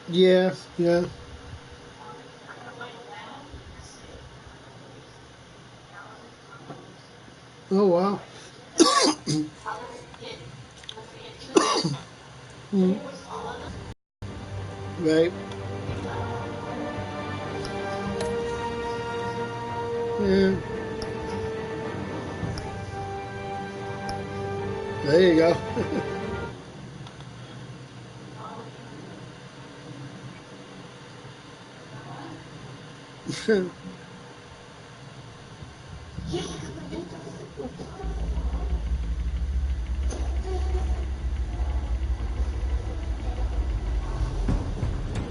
Yeah, yeah. Oh, wow. Mm, right. Yeah. There you go.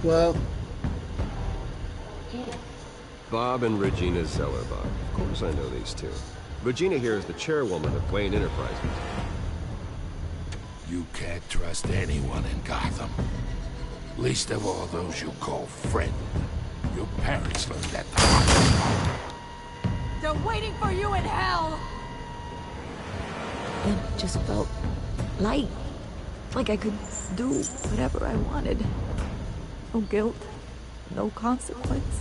Well, Bob and Regina Zellerbach. Of course I know these two. Regina here is the chairwoman of Wayne Enterprises. You can't trust anyone in Gotham. Least of all those you call friend. Your parents learned that the hard way. They're waiting for you in hell! Then it just felt light. Like I could do whatever I wanted. No guilt, no consequence.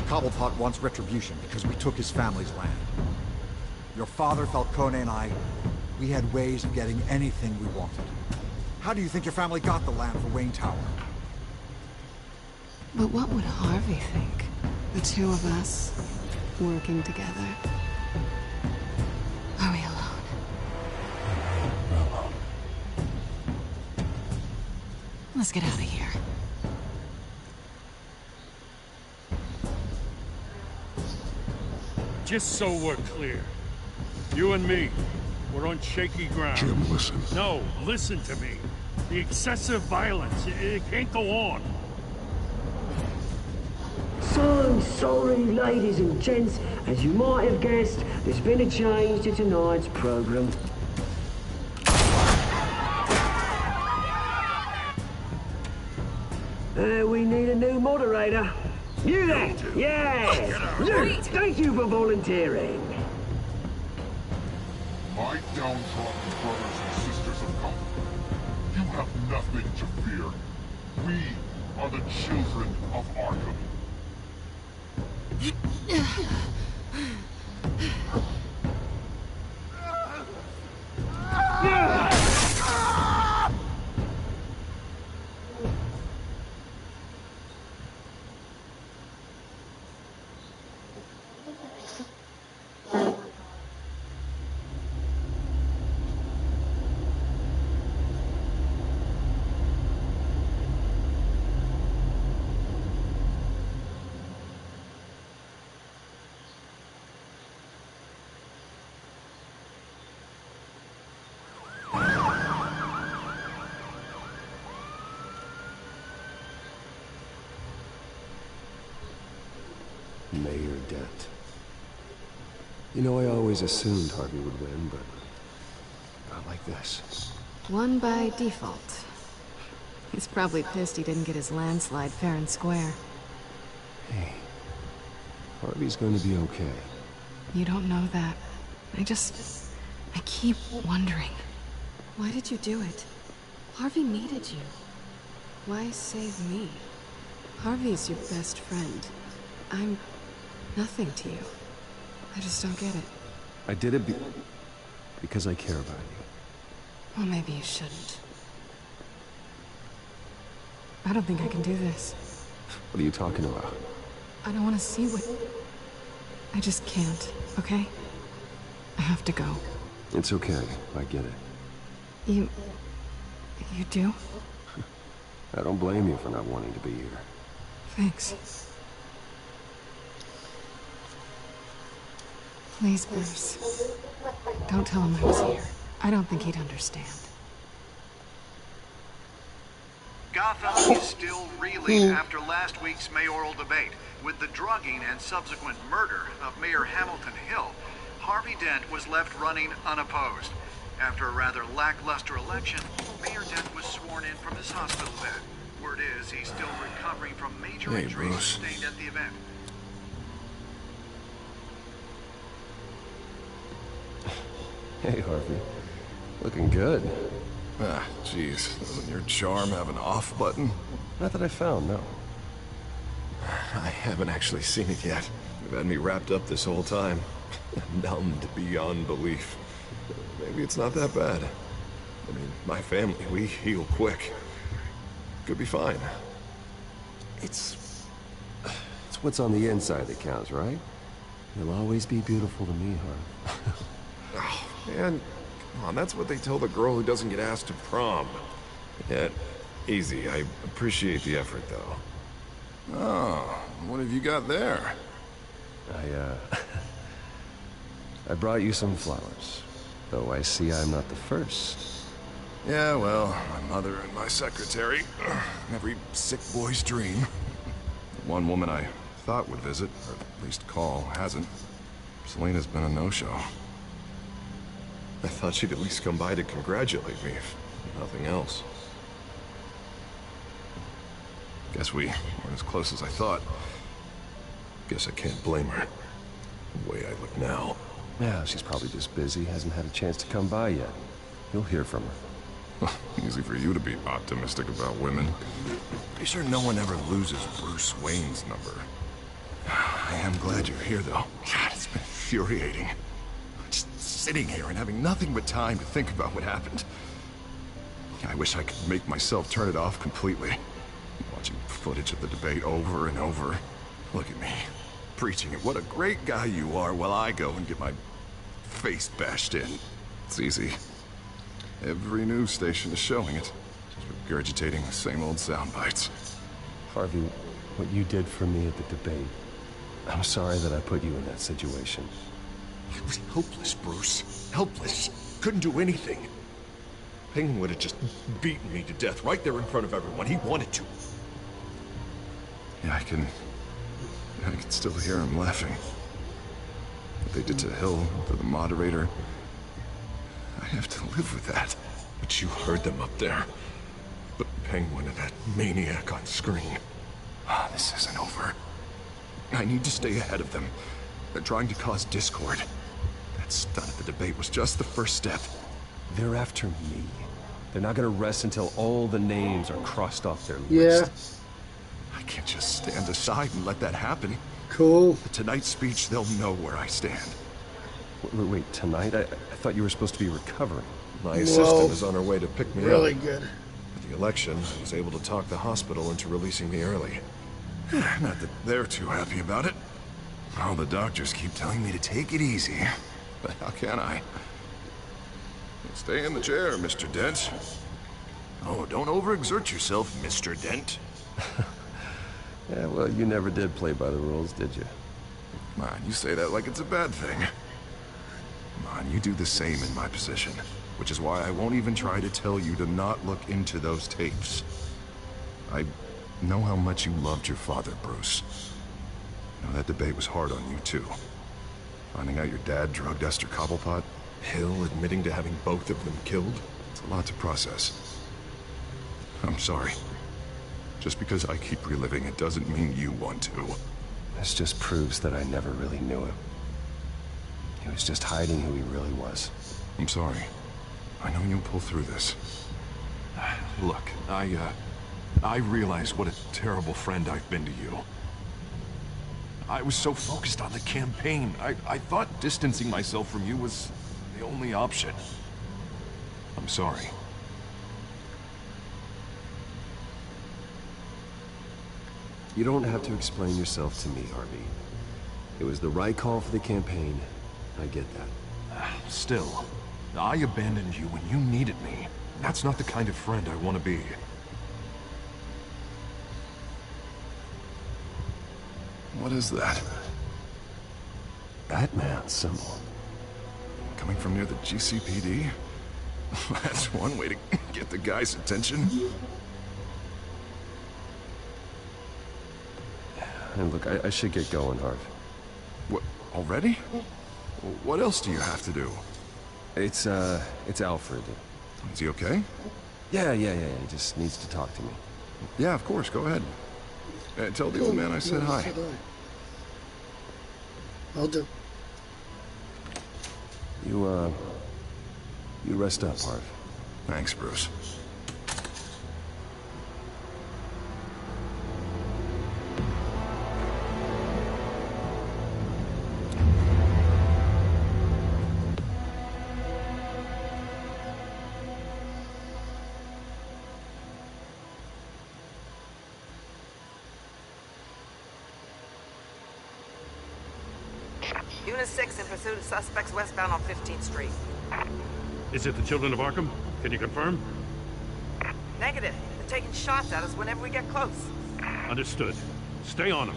Cobblepot wants retribution because we took his family's land. Your father, Falcone, and I, we had ways of getting anything we wanted. How do you think your family got the land for Wayne Tower? But what would Harvey think? The two of us, working together. Are we alone? We're alone. Let's get out of here. Just so we're clear, you and me, we're on shaky ground. Jim, listen. No, listen to me. The excessive violence, it can't go on. So sorry, ladies and gents. As you might have guessed, there's been a change to tonight's program. We need a new moderator. You there? Yes! Luke, thank you for volunteering. My downtrodden brothers and sisters of Gotham, you have nothing to fear. We are the children of Arkham. Mayor Dent. You know, I always assumed Harvey would win, but not like this. Won by default. He's probably pissed he didn't get his landslide fair and square. Hey, Harvey's going to be okay. You don't know that. I keep wondering. Why did you do it? Harvey needed you. Why save me? Harvey's your best friend. I'm nothing to you. I just don't get it. I did it because I care about you. Well, maybe you shouldn't. I don't think I can do this. What are you talking about? I don't want to see what... I just can't, okay? I have to go. It's okay. I get it. You do? I don't blame you for not wanting to be here. Thanks. Please, Bruce. Don't tell him I was here. I don't think he'd understand. Gotham is still reeling after last week's mayoral debate. With the drugging and subsequent murder of Mayor Hamilton Hill, Harvey Dent was left running unopposed. After a rather lackluster election, Mayor Dent was sworn in from his hospital bed. Word is he's still recovering from major injuries sustained at the event. Hey, Harvey. Looking good. Ah, jeez. Doesn't your charm have an off button? Not that I found, no. I haven't actually seen it yet. You've had me wrapped up this whole time. Numbed beyond belief. Maybe it's not that bad. I mean, my family, we heal quick. Could be fine. It's what's on the inside that counts, right? You'll always be beautiful to me, Harv. Oh, man. Come on, that's what they tell the girl who doesn't get asked to prom. Yeah, easy. I appreciate the effort, though. Oh, what have you got there? I brought you some flowers. Though I see I'm not the first. Yeah, well, my mother and my secretary. Every sick boy's dream. The one woman I thought would visit, or at least call, hasn't. Selena's been a no-show. I thought she'd at least come by to congratulate me, if nothing else. Guess we weren't as close as I thought. Guess I can't blame her. The way I look now. Yeah, she's probably just busy, hasn't had a chance to come by yet. You'll hear from her. Easy for you to be optimistic about women. Pretty sure no one ever loses Bruce Wayne's number. I am glad you're here, though. God, it's been infuriating. Just sitting here and having nothing but time to think about what happened. I wish I could make myself turn it off completely. Watching footage of the debate over and over. Look at me, preaching it. What a great guy you are, while I go and get my face bashed in. It's easy. Every news station is showing it. Just regurgitating the same old sound bites. Harvey, what you did for me at the debate, I'm sorry that I put you in that situation. It was hopeless, Bruce. Helpless. Couldn't do anything. Penguin would have just beaten me to death right there in front of everyone. He wanted to. Yeah, I can still hear him laughing. What they did to Hill, to the moderator. I have to live with that. But you heard them up there. The Penguin and that maniac on screen. This isn't over. I need to stay ahead of them. They're trying to cause discord. That stunt at the debate was just the first step. They're after me. They're not gonna rest until all the names are crossed off their Yeah. list. I can't just stand aside and let that happen. Cool. At tonight's speech, they'll know where I stand. Wait, tonight? I thought you were supposed to be recovering. My assistant is on her way to pick me Really up. good. At the election, I was able to talk the hospital into releasing me early. Not that they're too happy about it. All the doctors keep telling me to take it easy. But how can I? Stay in the chair, Mr. Dent. Oh, don't overexert yourself, Mr. Dent. Yeah, well, you never did play by the rules, did you? Come on, you say that like it's a bad thing. Come on, you do the same in my position. Which is why I won't even try to tell you to not look into those tapes. I know how much you loved your father, Bruce. Now, that debate was hard on you, too. Finding out your dad drugged Esther Cobblepot, Hill admitting to having both of them killed. It's a lot to process. I'm sorry. Just because I keep reliving it doesn't mean you want to. This just proves that I never really knew him. He was just hiding who he really was. I'm sorry. I know you'll pull through this. Look, I realize what a terrible friend I've been to you. I was so focused on the campaign. I thought distancing myself from you was the only option. I'm sorry. You don't have to explain yourself to me, Harvey. It was the right call for the campaign. I get that. Still, I abandoned you when you needed me. That's not the kind of friend I want to be. What is that? Batman symbol. Coming from near the GCPD? That's one way to get the guy's attention. And look, I should get going, Harv. What, already? What else do you have to do? It's Alfred. Is he okay? Yeah, he just needs to talk to me. Yeah, of course, go ahead. Tell the old man I said hi. I'll do. You rest up, Harv. Thanks, Bruce. Unit 6 in pursuit of suspects westbound on 15th Street. Is it the Children of Arkham? Can you confirm? Negative. They're taking shots at us whenever we get close. Understood. Stay on them.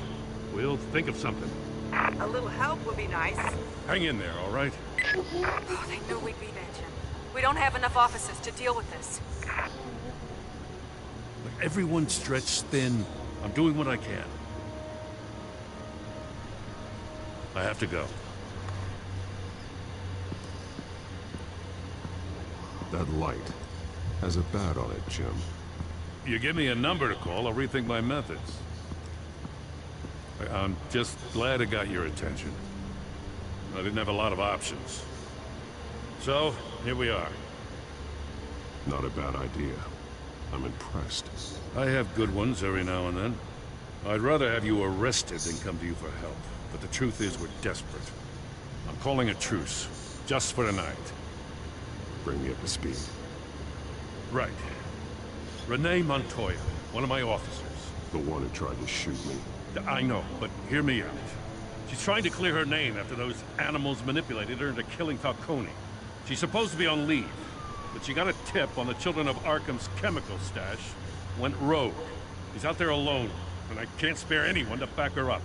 We'll think of something. A little help would be nice. Hang in there, all right? Oh, they knew we'd be there, Jim. We don't have enough officers to deal with this. Look, everyone's stretched thin. I'm doing what I can. I have to go. That light has a bat on it, Jim. You give me a number to call, I'll rethink my methods. I'm just glad it got your attention. I didn't have a lot of options. So, here we are. Not a bad idea. I'm impressed. I have good ones every now and then. I'd rather have you arrested than come to you for help. But the truth is, we're desperate. I'm calling a truce, just for tonight. Bring me up to speed. Right. Renee Montoya, one of my officers. The one who tried to shoot me. I know, but hear me out. She's trying to clear her name after those animals manipulated her into killing Falcone. She's supposed to be on leave, but she got a tip on the Children of Arkham's chemical stash, went rogue. She's out there alone, and I can't spare anyone to back her up.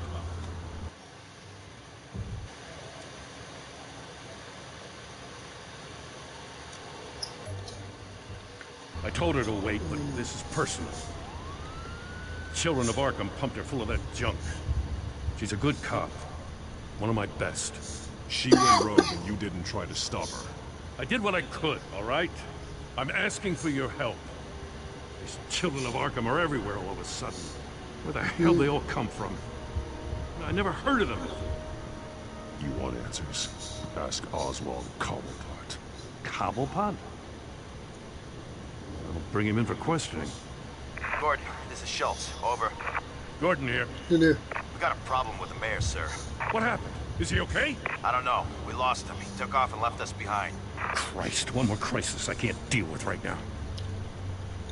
I told her to wait, but this is personal. Children of Arkham pumped her full of that junk. She's a good cop. One of my best. She went rogue and you didn't try to stop her. I did what I could, all right? I'm asking for your help. These Children of Arkham are everywhere all of a sudden. Where the hell they all come from? I never heard of them. You want answers? Ask Oswald Cobblepot. Cobblepot? I'll bring him in for questioning. Gordon, this is Schultz. Over. Gordon here. In there. We got a problem with the mayor, sir. What happened? Is he okay? I don't know. We lost him. He took off and left us behind. Christ, one more crisis I can't deal with right now.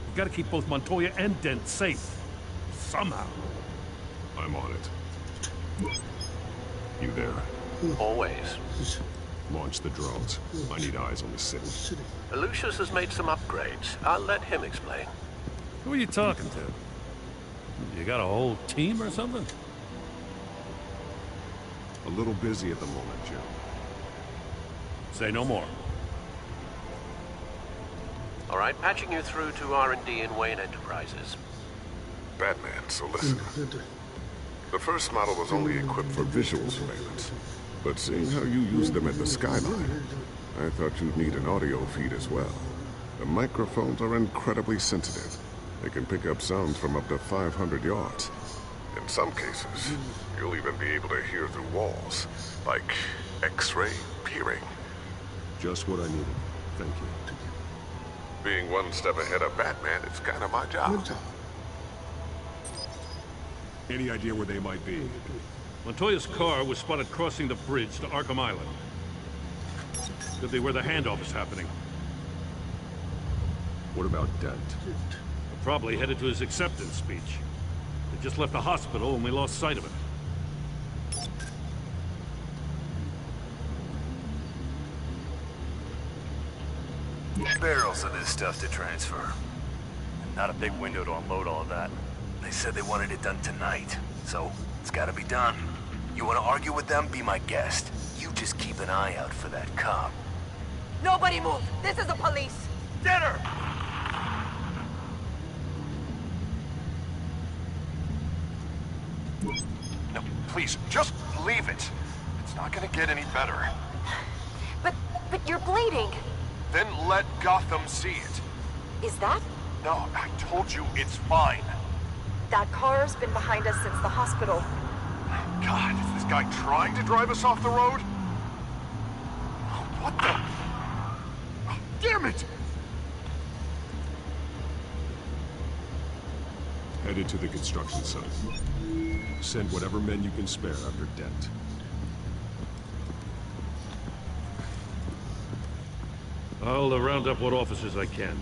We've got to keep both Montoya and Dent safe. Somehow. I'm on it. You there? Always. Launch the drones. I need eyes on the city. Lucius has made some upgrades. I'll let him explain. Who are you talking to? You got a whole team or something? A little busy at the moment, Jim. Say no more. All right, patching you through to R&D in Wayne Enterprises. Batman, so listen. The first model was only equipped for visual surveillance. But seeing how you use them at the skyline, I thought you'd need an audio feed as well. The microphones are incredibly sensitive. They can pick up sounds from up to 500 yards. In some cases, you'll even be able to hear through walls, like X-ray peering. Just what I needed. Thank you. Being one step ahead of Batman is kind of my job. Any idea where they might be? Montoya's car was spotted crossing the bridge to Arkham Island. Could be where the handoff is happening. What about Dent? Probably headed to his acceptance speech. He just left the hospital and we lost sight of him. Barrels of this stuff to transfer. Not a big window to unload all of that. They said they wanted it done tonight, so it's gotta be done. You wanna argue with them? Be my guest. You just keep an eye out for that cop. Nobody move! This is the police! Get her! No, please, just leave it. It's not gonna get any better. But you're bleeding. Then let Gotham see it. Is that? No, I told you it's fine. That car's been behind us since the hospital. God, is this guy trying to drive us off the road? What the? Oh, damn it! Headed to the construction site. Send whatever men you can spare after Dent. I'll round up what officers I can.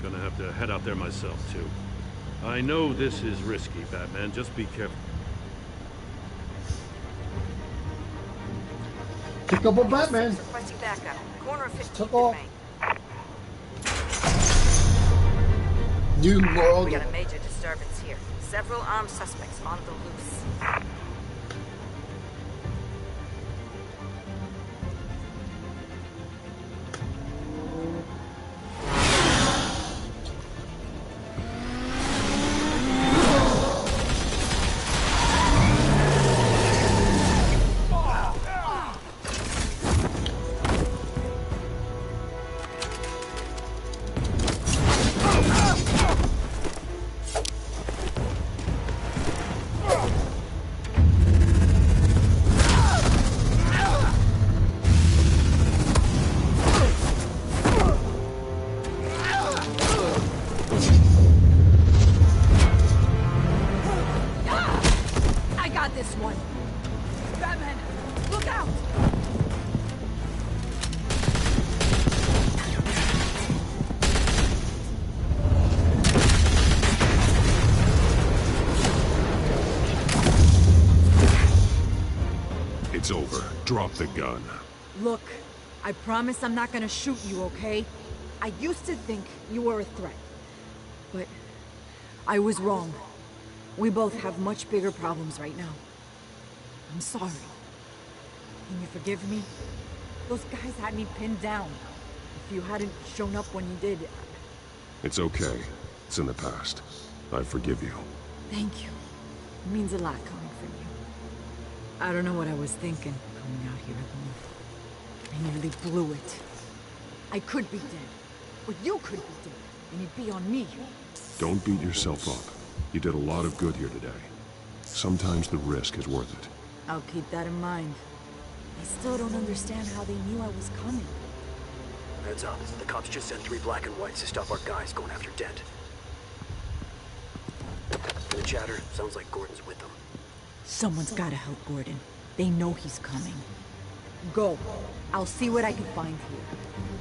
Gonna have to head out there myself, too. I know this is risky, Batman. Just be careful. Pick up a Batman. Requesting backup. Corner of 15th Took and off. Main. New world. We got a major disturbance here. Several armed suspects on the loose. It's over. Drop the gun. Look, I promise I'm not gonna shoot you, okay? I used to think you were a threat. But I was wrong. We both have much bigger problems right now. I'm sorry. Can you forgive me? Those guys had me pinned down. If you hadn't shown up when you did... It's okay. It's in the past. I forgive you. Thank you. It means a lot coming from you. I don't know what I was thinking, coming out here alone. I nearly blew it. I could be dead. Or you could be dead. And it'd be on me. Don't beat yourself up. You did a lot of good here today. Sometimes the risk is worth it. I'll keep that in mind. I still don't understand how they knew I was coming. Heads up. The cops just sent 3 black and whites to stop our guys going after Dent. From the chatter, sounds like Gordon's with them. Someone's gotta help Gordon. They know he's coming. Go. I'll see what I can find here.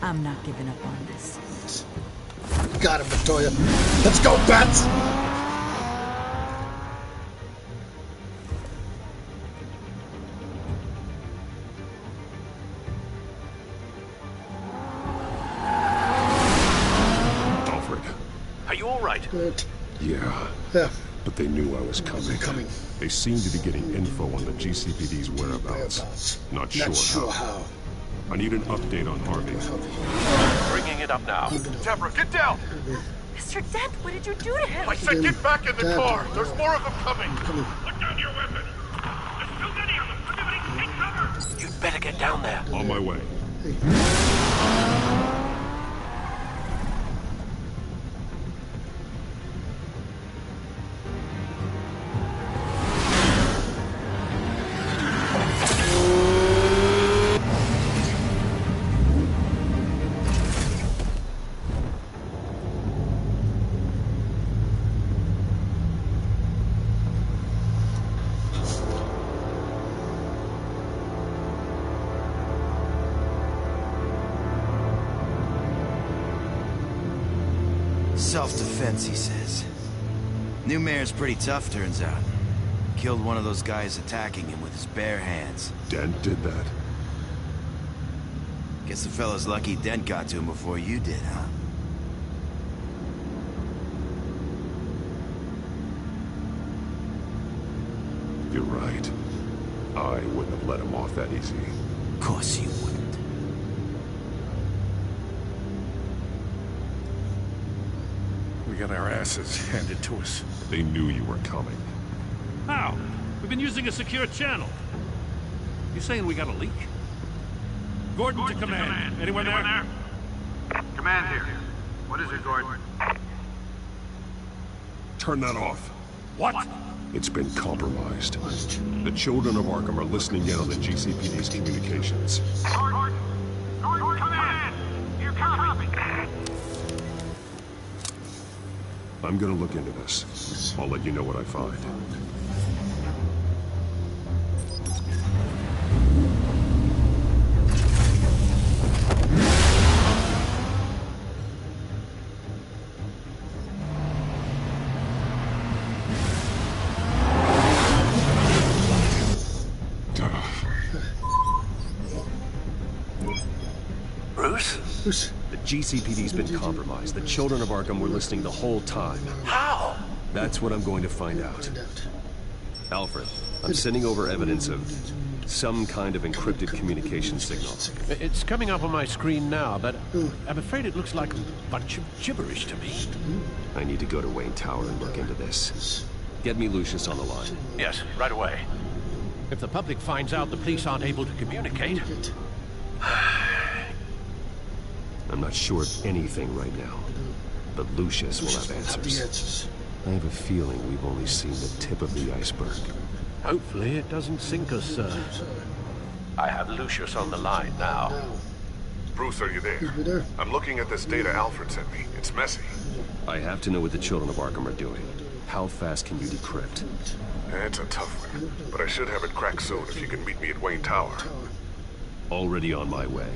I'm not giving up on this. Got him, Victoria. Let's go, Bats! Alfred. Are you all right? Good. Yeah. Yeah. But they knew I was coming. They seem to be getting info on the GCPD's whereabouts. Not sure how. I need an update on Harvey. Bringing it up now. Deborah, get down! Mr. Dent, what did you do to him? I said get back in the car! There's more of them coming! Put down your weapon! There's too many of them! Everybody take cover! You'd better get down there. On my way. Self-defense, he says. New mayor's pretty tough, turns out. Killed one of those guys attacking him with his bare hands. Dent did that? Guess the fella's lucky Dent got to him before you did, huh? You're right. I wouldn't have let him off that easy. Of course you wouldn't. We got our asses handed to us. They knew you were coming. How? We've been using a secure channel. You saying we got a leak? Gordon to command. Anyone there? Command here. What is it, Gordon? Turn that off. What? It's been compromised. The children of Arkham are listening in on the GCPD's communications. Gordon, command! You copy? I'm gonna look into this. I'll let you know what I find. Bruce? The GCPD's been compromised. The children of Arkham were listening the whole time. How? That's what I'm going to find out. Alfred, I'm sending over evidence of some kind of encrypted communication signal. It's coming up on my screen now, but I'm afraid it looks like a bunch of gibberish to me. I need to go to Wayne Tower and look into this. Get me Lucius on the line. Yes, right away. If the public finds out the police aren't able to communicate... I'm not sure of anything right now, but Lucius will have answers. I have a feeling we've only seen the tip of the iceberg. Hopefully it doesn't sink us, sir. I have Lucius on the line now. Bruce, are you there? I'm looking at this data Alfred sent me. It's messy. I have to know what the children of Arkham are doing. How fast can you decrypt? It's a tough one, but I should have it cracked soon if you can meet me at Wayne Tower. Already on my way.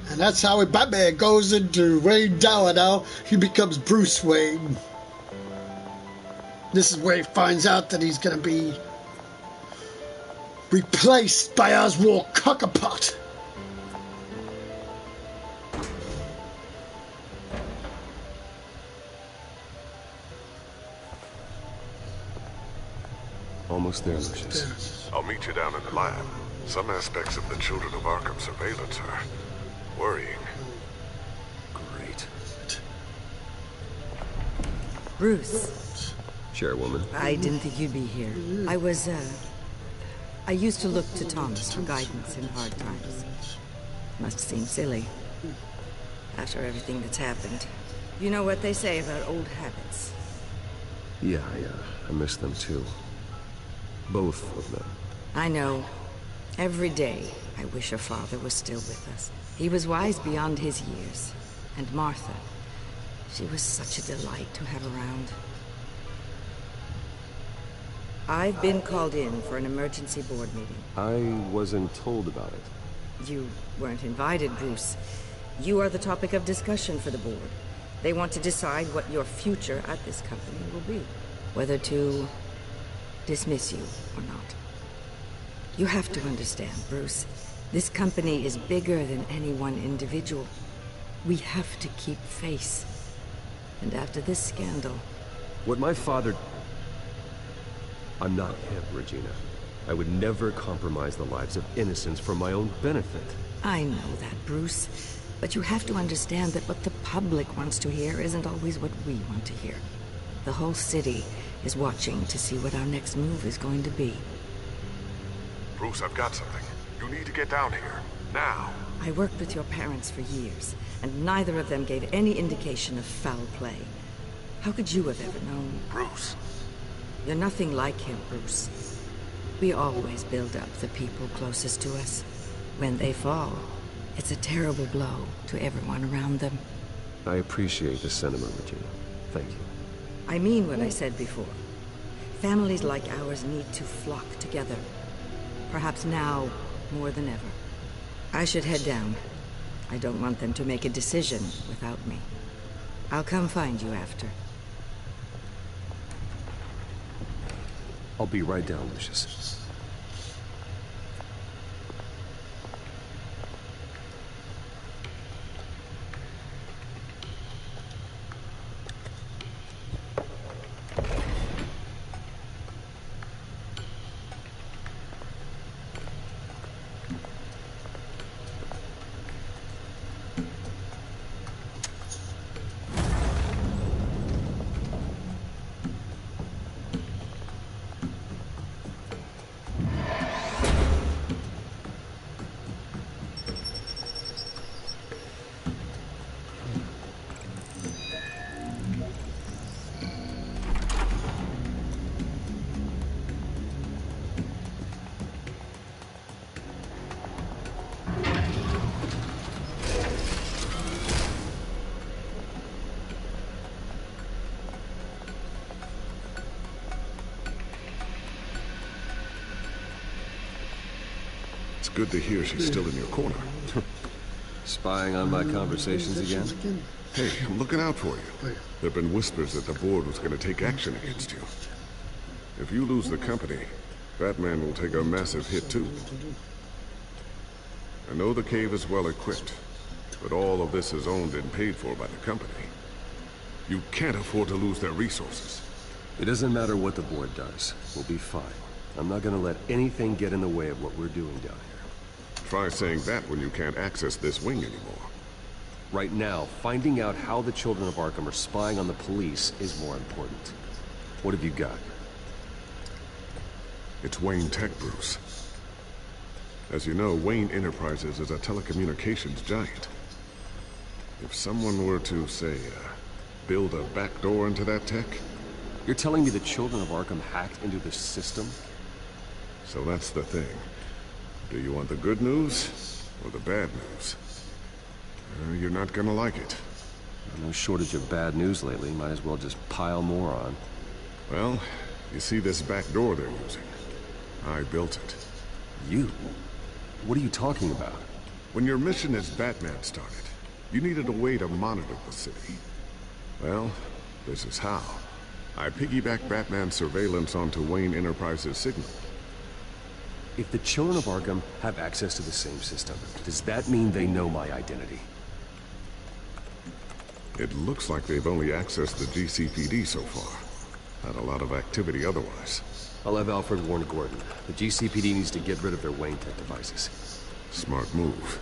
And that's how Batman goes into Wayne Tower now. He becomes Bruce Wayne. This is where he finds out that he's going to be replaced by Oswald Cockapot. Almost there, Lucius. I'll meet you down in the lab. Some aspects of the Children of Arkham surveillance are worrying. Great. Bruce. Chairwoman. I didn't think you'd be here. I used to look to Thomas for guidance in hard times. Must seem silly. After everything that's happened. You know what they say about old habits. Yeah, I miss them too. Both of them. I know. Every day, I wish a father was still with us. He was wise beyond his years. And Martha, she was such a delight to have around. I've been called in for an emergency board meeting. I wasn't told about it. You weren't invited, Bruce. You are the topic of discussion for the board. They want to decide what your future at this company will be. Whether to dismiss you or not. You have to understand, Bruce. This company is bigger than any one individual. We have to keep face. And after this scandal... What my father... I'm not him, Regina. I would never compromise the lives of innocents for my own benefit. I know that, Bruce. But you have to understand that what the public wants to hear isn't always what we want to hear. The whole city is watching to see what our next move is going to be. Bruce, I've got something. You need to get down here. Now. I worked with your parents for years, and neither of them gave any indication of foul play. How could you have ever known? Bruce. You're nothing like him, Bruce. We always build up the people closest to us. When they fall, it's a terrible blow to everyone around them. I appreciate the sentiment, Regina. Thank you. I mean what I said before. Families like ours need to flock together. Perhaps now, more than ever. I should head down. I don't want them to make a decision without me. I'll come find you after. I'll be right down, Lucius. It's good to hear she's still in your corner. Spying on my conversations again? Hey, I'm looking out for you. There have been whispers that the board was going to take action against you. If you lose the company, Batman will take a massive hit too. I know the cave is well equipped, but all of this is owned and paid for by the company. You can't afford to lose their resources. It doesn't matter what the board does. We'll be fine. I'm not gonna let anything get in the way of what we're doing down here. Try saying that when you can't access this wing anymore. Right now, finding out how the children of Arkham are spying on the police is more important. What have you got? It's Wayne Tech, Bruce. As you know, Wayne Enterprises is a telecommunications giant. If someone were to, say, build a backdoor into that tech... You're telling me the children of Arkham hacked into the system? So that's the thing. Do you want the good news or the bad news? You're not gonna like it. No shortage of bad news lately. Might as well just pile more on. Well, you see this back door they're using? I built it. You? What are you talking about? When your mission as Batman started, you needed a way to monitor the city. Well, this is how. I piggybacked Batman's surveillance onto Wayne Enterprises' signal. If the children of Arkham have access to the same system, does that mean they know my identity? It looks like they've only accessed the GCPD so far. Not a lot of activity otherwise. I'll have Alfred warn Gordon. The GCPD needs to get rid of their Wayne Tech devices. Smart move.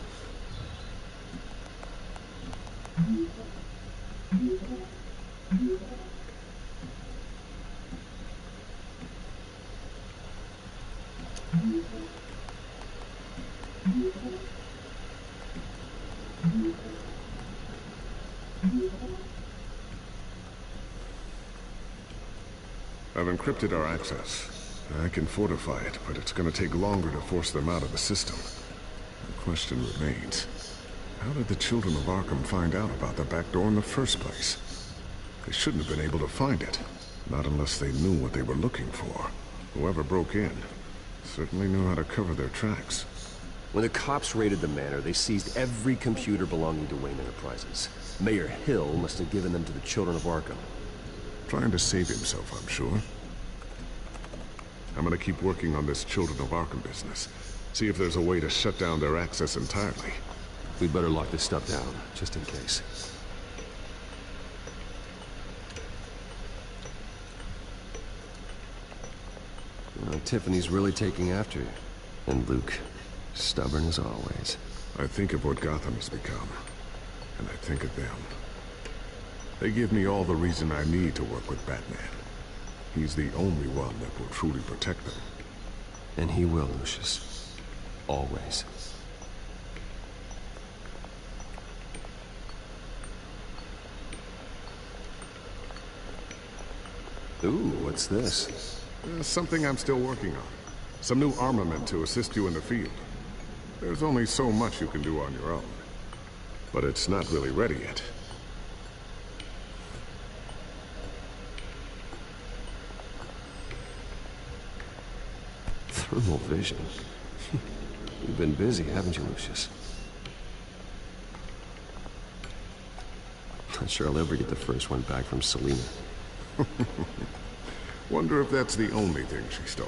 I've encrypted our access. I can fortify it, but it's gonna take longer to force them out of the system. The question remains, how did the children of Arkham find out about the back door in the first place? They shouldn't have been able to find it. Not unless they knew what they were looking for. Whoever broke in certainly knew how to cover their tracks. When the cops raided the manor, they seized every computer belonging to Wayne Enterprises. Mayor Hill must have given them to the children of Arkham. Trying to save himself, I'm sure. I'm gonna keep working on this Children of Arkham business. See if there's a way to shut down their access entirely. We'd better lock this stuff down, just in case. Tiffany's really taking after you. And Luke, stubborn as always. I think of what Gotham has become, and I think of them. They give me all the reason I need to work with Batman. He's the only one that will truly protect them. And he will, Lucius. Always. Ooh, what's this? Something I'm still working on. Some new armament to assist you in the field. There's only so much you can do on your own. But it's not really ready yet. Thermal vision. You've been busy, haven't you, Lucius? Not sure I'll ever get the first one back from Selina. Wonder if that's the only thing she stole.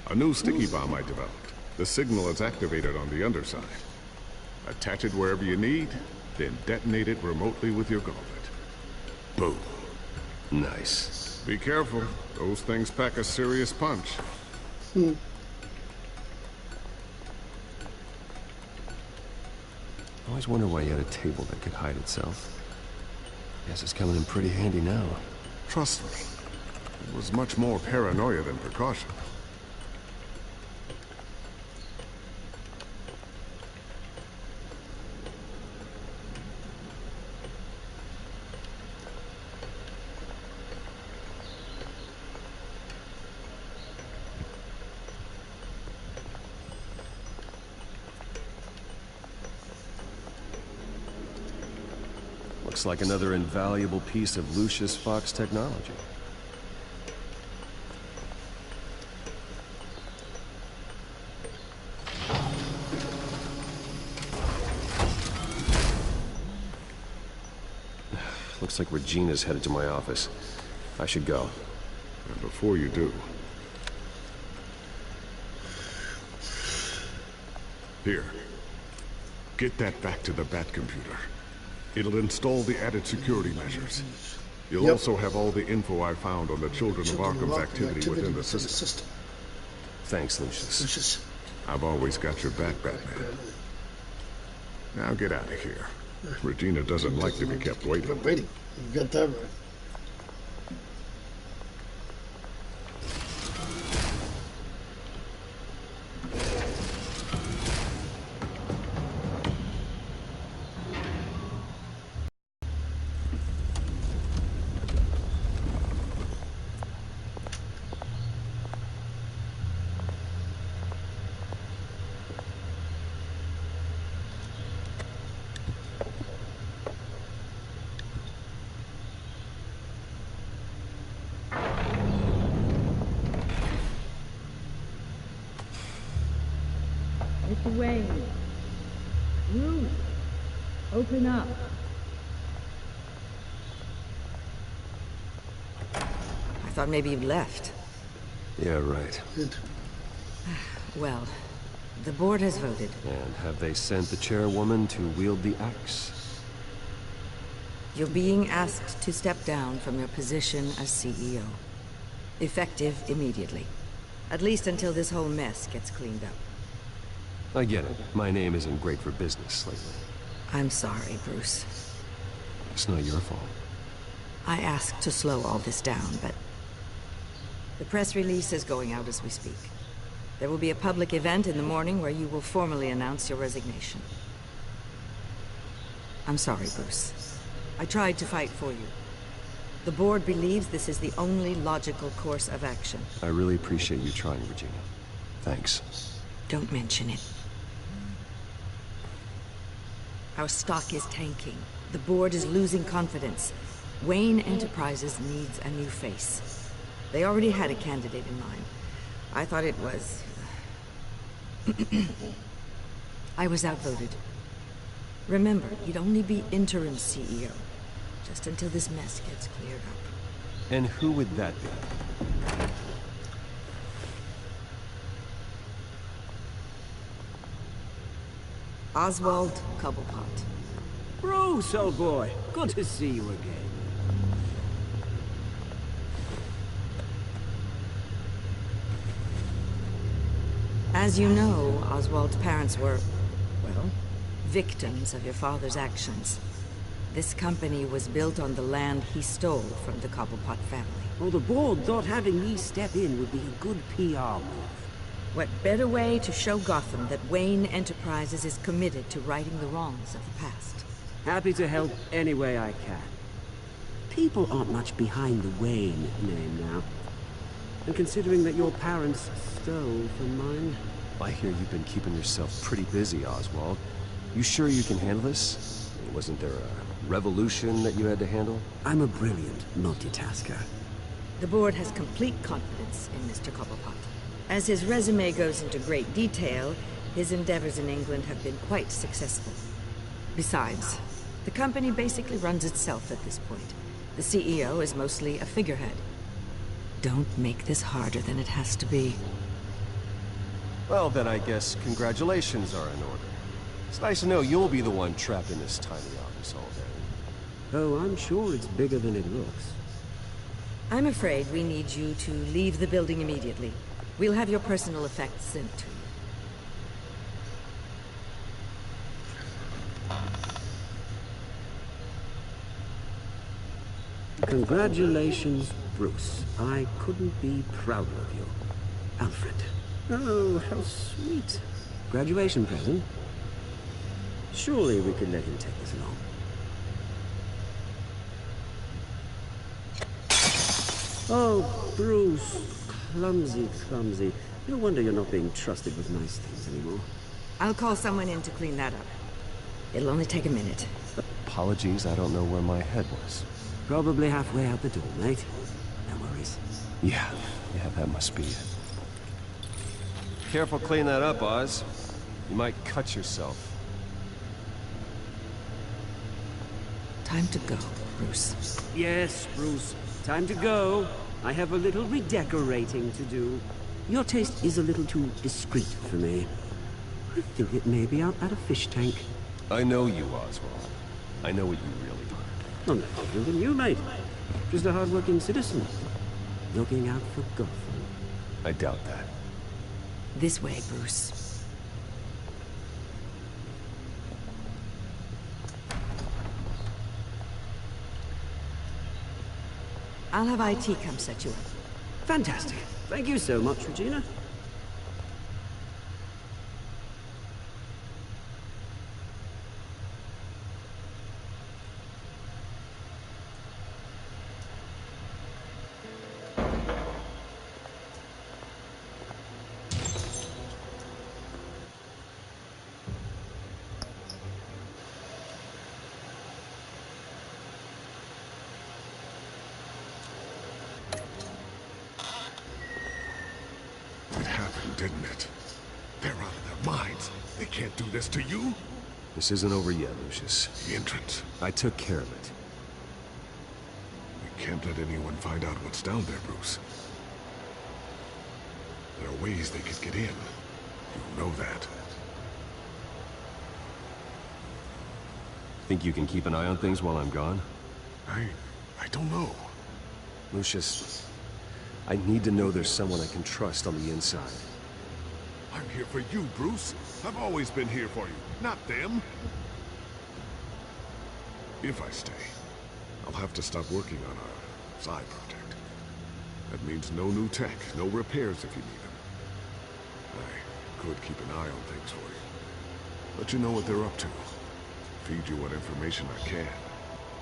A new sticky bomb I developed. The signal is activated on the underside. Attach it wherever you need, then detonate it remotely with your gauntlet. Boom. Nice. Be careful. Those things pack a serious punch. I always wonder why you had a table that could hide itself. Guess it's coming in pretty handy now. Trust me. It was much more paranoia than precaution. Looks like another invaluable piece of Lucius Fox technology. Looks like Regina's headed to my office. I should go. And before you do... Here. Get that back to the Bat computer. It'll install the added security measures. You'll also have all the info I found on the Children of Arkham's activity within the system. Thanks, Lucius. I've always got your back, Batman. Now get out of here. Regina doesn't like to be kept waiting. You got that right. Mr. Wayne. Ruth, open up. I thought maybe you'd left. Yeah, right. Well, the board has voted. And have they sent the chairwoman to wield the axe? You're being asked to step down from your position as CEO. Effective immediately. At least until this whole mess gets cleaned up. I get it. My name isn't great for business lately. I'm sorry, Bruce. It's not your fault. I asked to slow all this down, but... The press release is going out as we speak. There will be a public event in the morning where you will formally announce your resignation. I'm sorry, Bruce. I tried to fight for you. The board believes this is the only logical course of action. I really appreciate you trying, Regina. Thanks. Don't mention it. Our stock is tanking. The board is losing confidence. Wayne Enterprises needs a new face. They already had a candidate in mind. I thought it was... I was outvoted. Remember, you'd only be interim CEO. Just until this mess gets cleared up. And who would that be? Oswald Cobblepot. Bruce, old boy. Good to see you again. As you know, Oswald's parents were, well, victims of your father's actions. This company was built on the land he stole from the Cobblepot family. Well, the board thought having me step in would be a good PR move. What better way to show Gotham that Wayne Enterprises is committed to righting the wrongs of the past? Happy to help any way I can. People aren't much behind the Wayne name now. And considering that your parents stole from mine... I hear you've been keeping yourself pretty busy, Oswald. You sure you can handle this? Wasn't there a revolution that you had to handle? I'm a brilliant multitasker. The board has complete confidence in Mr. Cobblepot. As his resume goes into great detail, his endeavors in England have been quite successful. Besides, the company basically runs itself at this point. The CEO is mostly a figurehead. Don't make this harder than it has to be. Well, then I guess congratulations are in order. It's nice to know you'll be the one trapped in this tiny office all day. Oh, I'm sure it's bigger than it looks. I'm afraid we need you to leave the building immediately. We'll have your personal effects sent to you. Congratulations, Bruce. I couldn't be prouder of you. Alfred. Oh, how sweet. Graduation present. Surely we could let him take this along. Oh, Bruce. Clumsy, clumsy. No wonder you're not being trusted with nice things anymore. I'll call someone in to clean that up. It'll only take a minute. A Apologies, I don't know where my head was. Probably halfway out the door, mate. No worries. Yeah, that must be it. Careful clean that up, Oz. You might cut yourself. Time to go, Bruce. Yes, Bruce. Time to go. I have a little redecorating to do. Your taste is a little too discreet for me. I think it may be out at a fish tank. I know you, Oswald. I know what you really are. I'm no different than you, mate. Just a hard-working citizen. Looking out for Gotham. I doubt that. This way, Bruce. I'll have IT come set you up. Fantastic. Thank you so much, Regina. Didn't it? They're out of their minds. They can't do this to you. This isn't over yet, Lucius. The entrance. I took care of it. We can't let anyone find out what's down there, Bruce. There are ways they could get in. You know that. Think you can keep an eye on things while I'm gone? I don't know. Lucius, I need to know there's someone I can trust on the inside. I'm here for you, Bruce. I've always been here for you, not them. If I stay, I'll have to stop working on our side project. That means no new tech, no repairs if you need them. I could keep an eye on things for you. Let you know what they're up to. Feed you what information I can.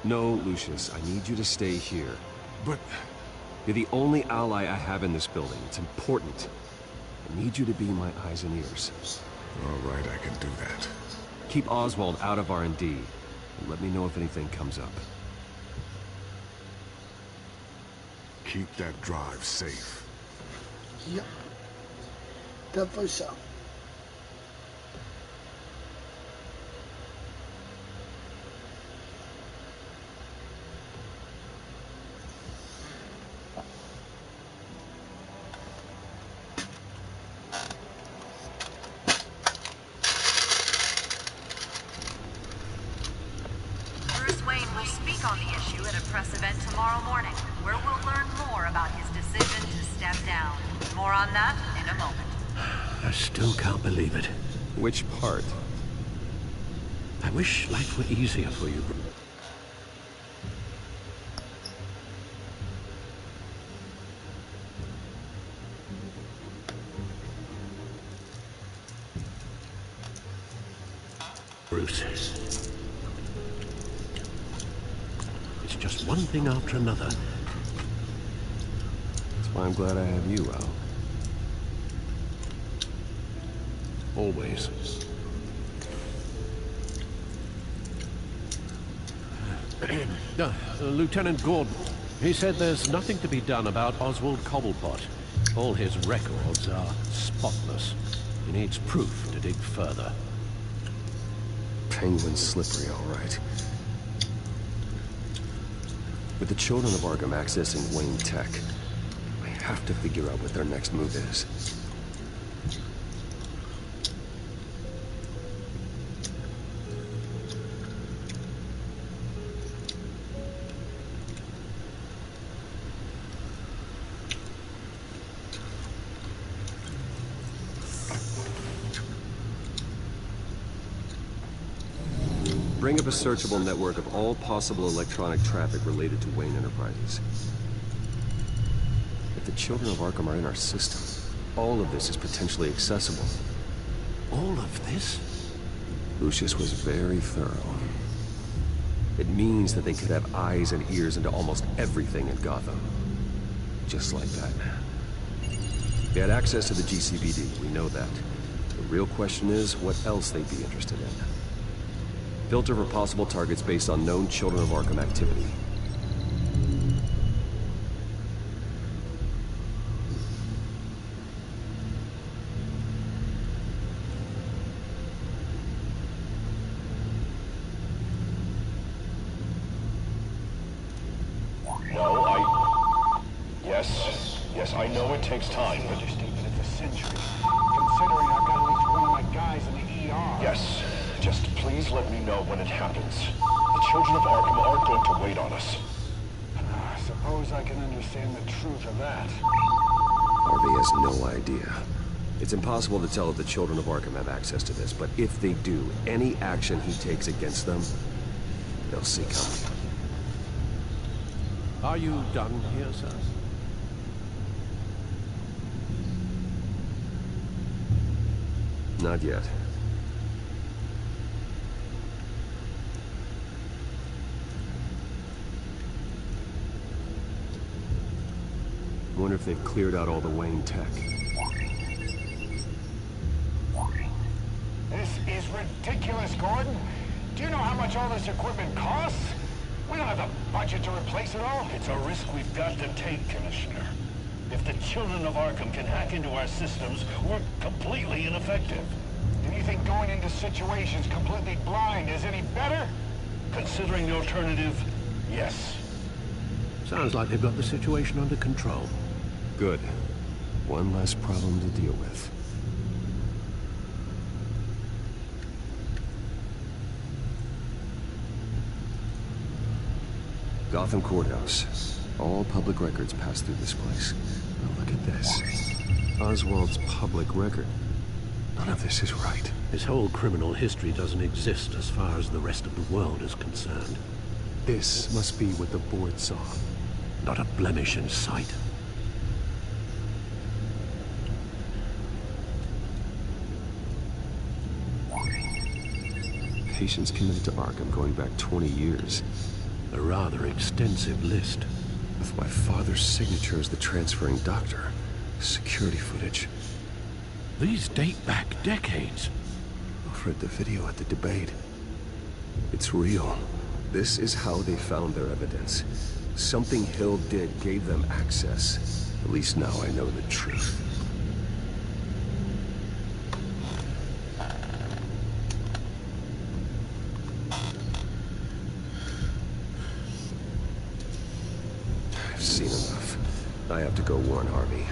No, Lucius, I need you to stay here. But... You're the only ally I have in this building. It's important. I need you to be my eyes and ears. All right, I can do that. Keep Oswald out of R&D, and let me know if anything comes up. Keep that drive safe. Yep. Definitely so. On the issue at a press event tomorrow morning, where we'll learn more about his decision to step down. More on that in a moment. I still can't believe it. Which part? I wish life were easier for you. Bruce. Just one thing after another. That's why I'm glad I have you, Al. Always. Lieutenant Gordon, he said there's nothing to be done about Oswald Cobblepot. All his records are spotless. He needs proof to dig further. Penguin's slippery, all right. With the children of Arkham accessing Wayne Tech, I have to figure out what their next move is. Bring up a searchable network of all possible electronic traffic related to Wayne Enterprises. If the children of Arkham are in our system, all of this is potentially accessible. All of this? Lucius was very thorough. It means that they could have eyes and ears into almost everything in Gotham. Just like that. They had access to the GCPD, we know that. The real question is what else they'd be interested in. Filter for possible targets based on known Children of Arkham activity. Yes, I know it takes time, but it's a century. Considering I've got at least one of my guys in the ER. Yes, just please let me know when it happens. The Children of Arkham aren't going to wait on us. I suppose I can understand the truth of that. Harvey has no idea. It's impossible to tell if the Children of Arkham have access to this, but if they do, any action he takes against them, they'll see coming. Are you done here, sir? Not yet. Wonder if they've cleared out all the Wayne tech. This is ridiculous, Gordon. Do you know how much all this equipment costs? We don't have the budget to replace it all. It's a risk we've got to take, Commissioner. If the Children of Arkham can hack into our systems, we're completely ineffective. Do you think going into situations completely blind is any better? Considering the alternative, yes. Sounds like they've got the situation under control. Good. One less problem to deal with. Gotham Courthouse. All public records pass through this place. Oh, look at this. Oswald's public record. None of this is right. His whole criminal history doesn't exist as far as the rest of the world is concerned. This must be what the board saw. Not a blemish in sight. Patients committed to Arkham going back 20 years. A rather extensive list. With my father's signature as the transferring doctor. Security footage. These date back decades. I've read the video at the debate. It's real. This is how they found their evidence. Something Hill did gave them access. At least now I know the truth. I've seen enough. I have to go warn Harvey.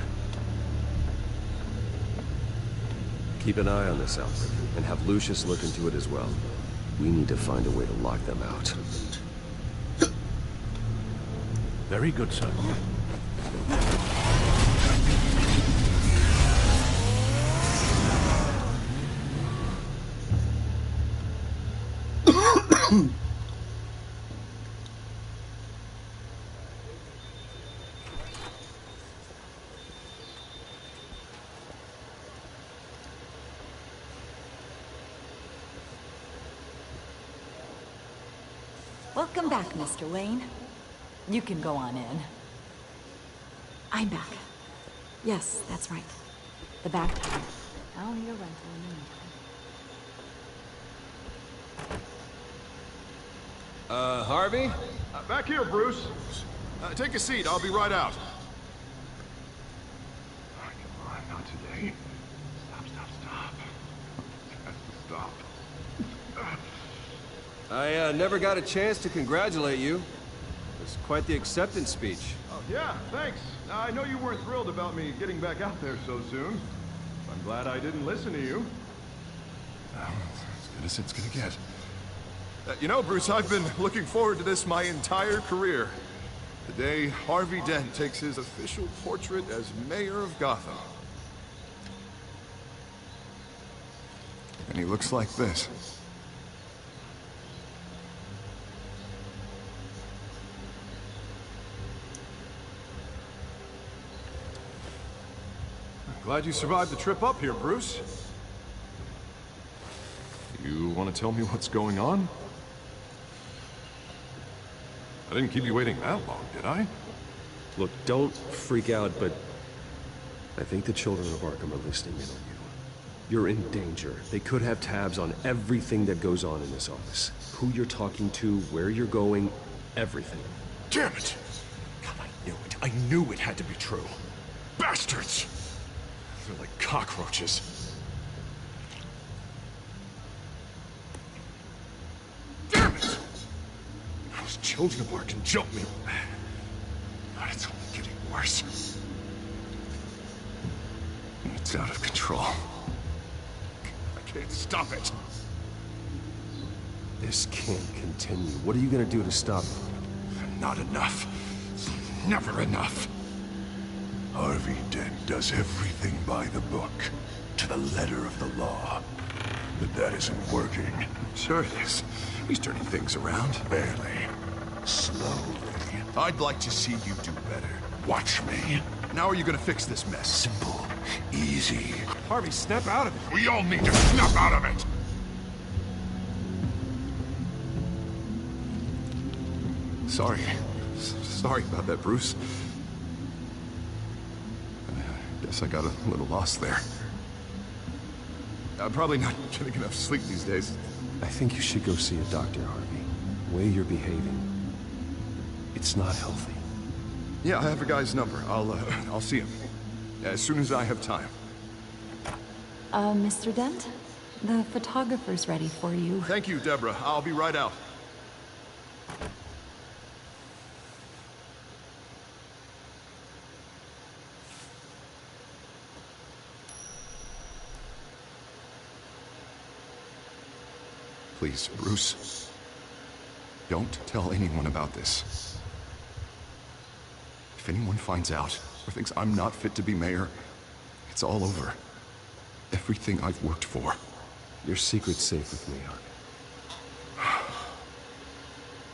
Keep an eye on this, Alfred, and have Lucius look into it as well. We need to find a way to lock them out. Very good, sir. Welcome back, Mr. Wayne. You can go on in. I'm back. Yes, that's right. The back door. I'll need a rental in the meantime. Harvey? Back here, Bruce. Take a seat. I'll be right out. Oh, come on, not today. Stop. I never got a chance to congratulate you. It was quite the acceptance speech. Oh, yeah, thanks. I know you weren't thrilled about me getting back out there so soon. I'm glad I didn't listen to you. As good as it's gonna get. You know, Bruce, I've been looking forward to this my entire career. The day Harvey Dent takes his official portrait as mayor of Gotham. And he looks like this. Glad you survived the trip up here, Bruce. You want to tell me what's going on? I didn't keep you waiting that long, did I? Look, don't freak out, but I think the Children of Arkham are listening in on you. You're in danger. They could have tabs on everything that goes on in this office. Who you're talking to, where you're going, everything. Damn it! God, I knew it. I knew it had to be true. Bastards! They're like cockroaches. Damn it! Those children of ours can jump me. God, it's only getting worse. It's out of control. I can't stop it. This can't continue. What are you gonna do to stop it? Not enough. Never enough. Harvey Dent does everything by the book, to the letter of the law. But that isn't working. Sure it is. He's turning things around. Barely. Slowly. I'd like to see you do better. Watch me. Now are you gonna fix this mess? Simple. Easy. Harvey, snap out of it. We all need to snap out of it! Sorry. Sorry about that, Bruce. I guess I got a little lost there. I'm probably not getting enough sleep these days. I think you should go see a doctor, Harvey. The way you're behaving, it's not healthy. Yeah, I have a guy's number. I'll see him as soon as I have time. Mr. Dent? The photographer's ready for you. Thank you, Deborah. I'll be right out. Please, Bruce. Don't tell anyone about this. If anyone finds out or thinks I'm not fit to be mayor, it's all over. Everything I've worked for. Your secret's safe with me, Harvey.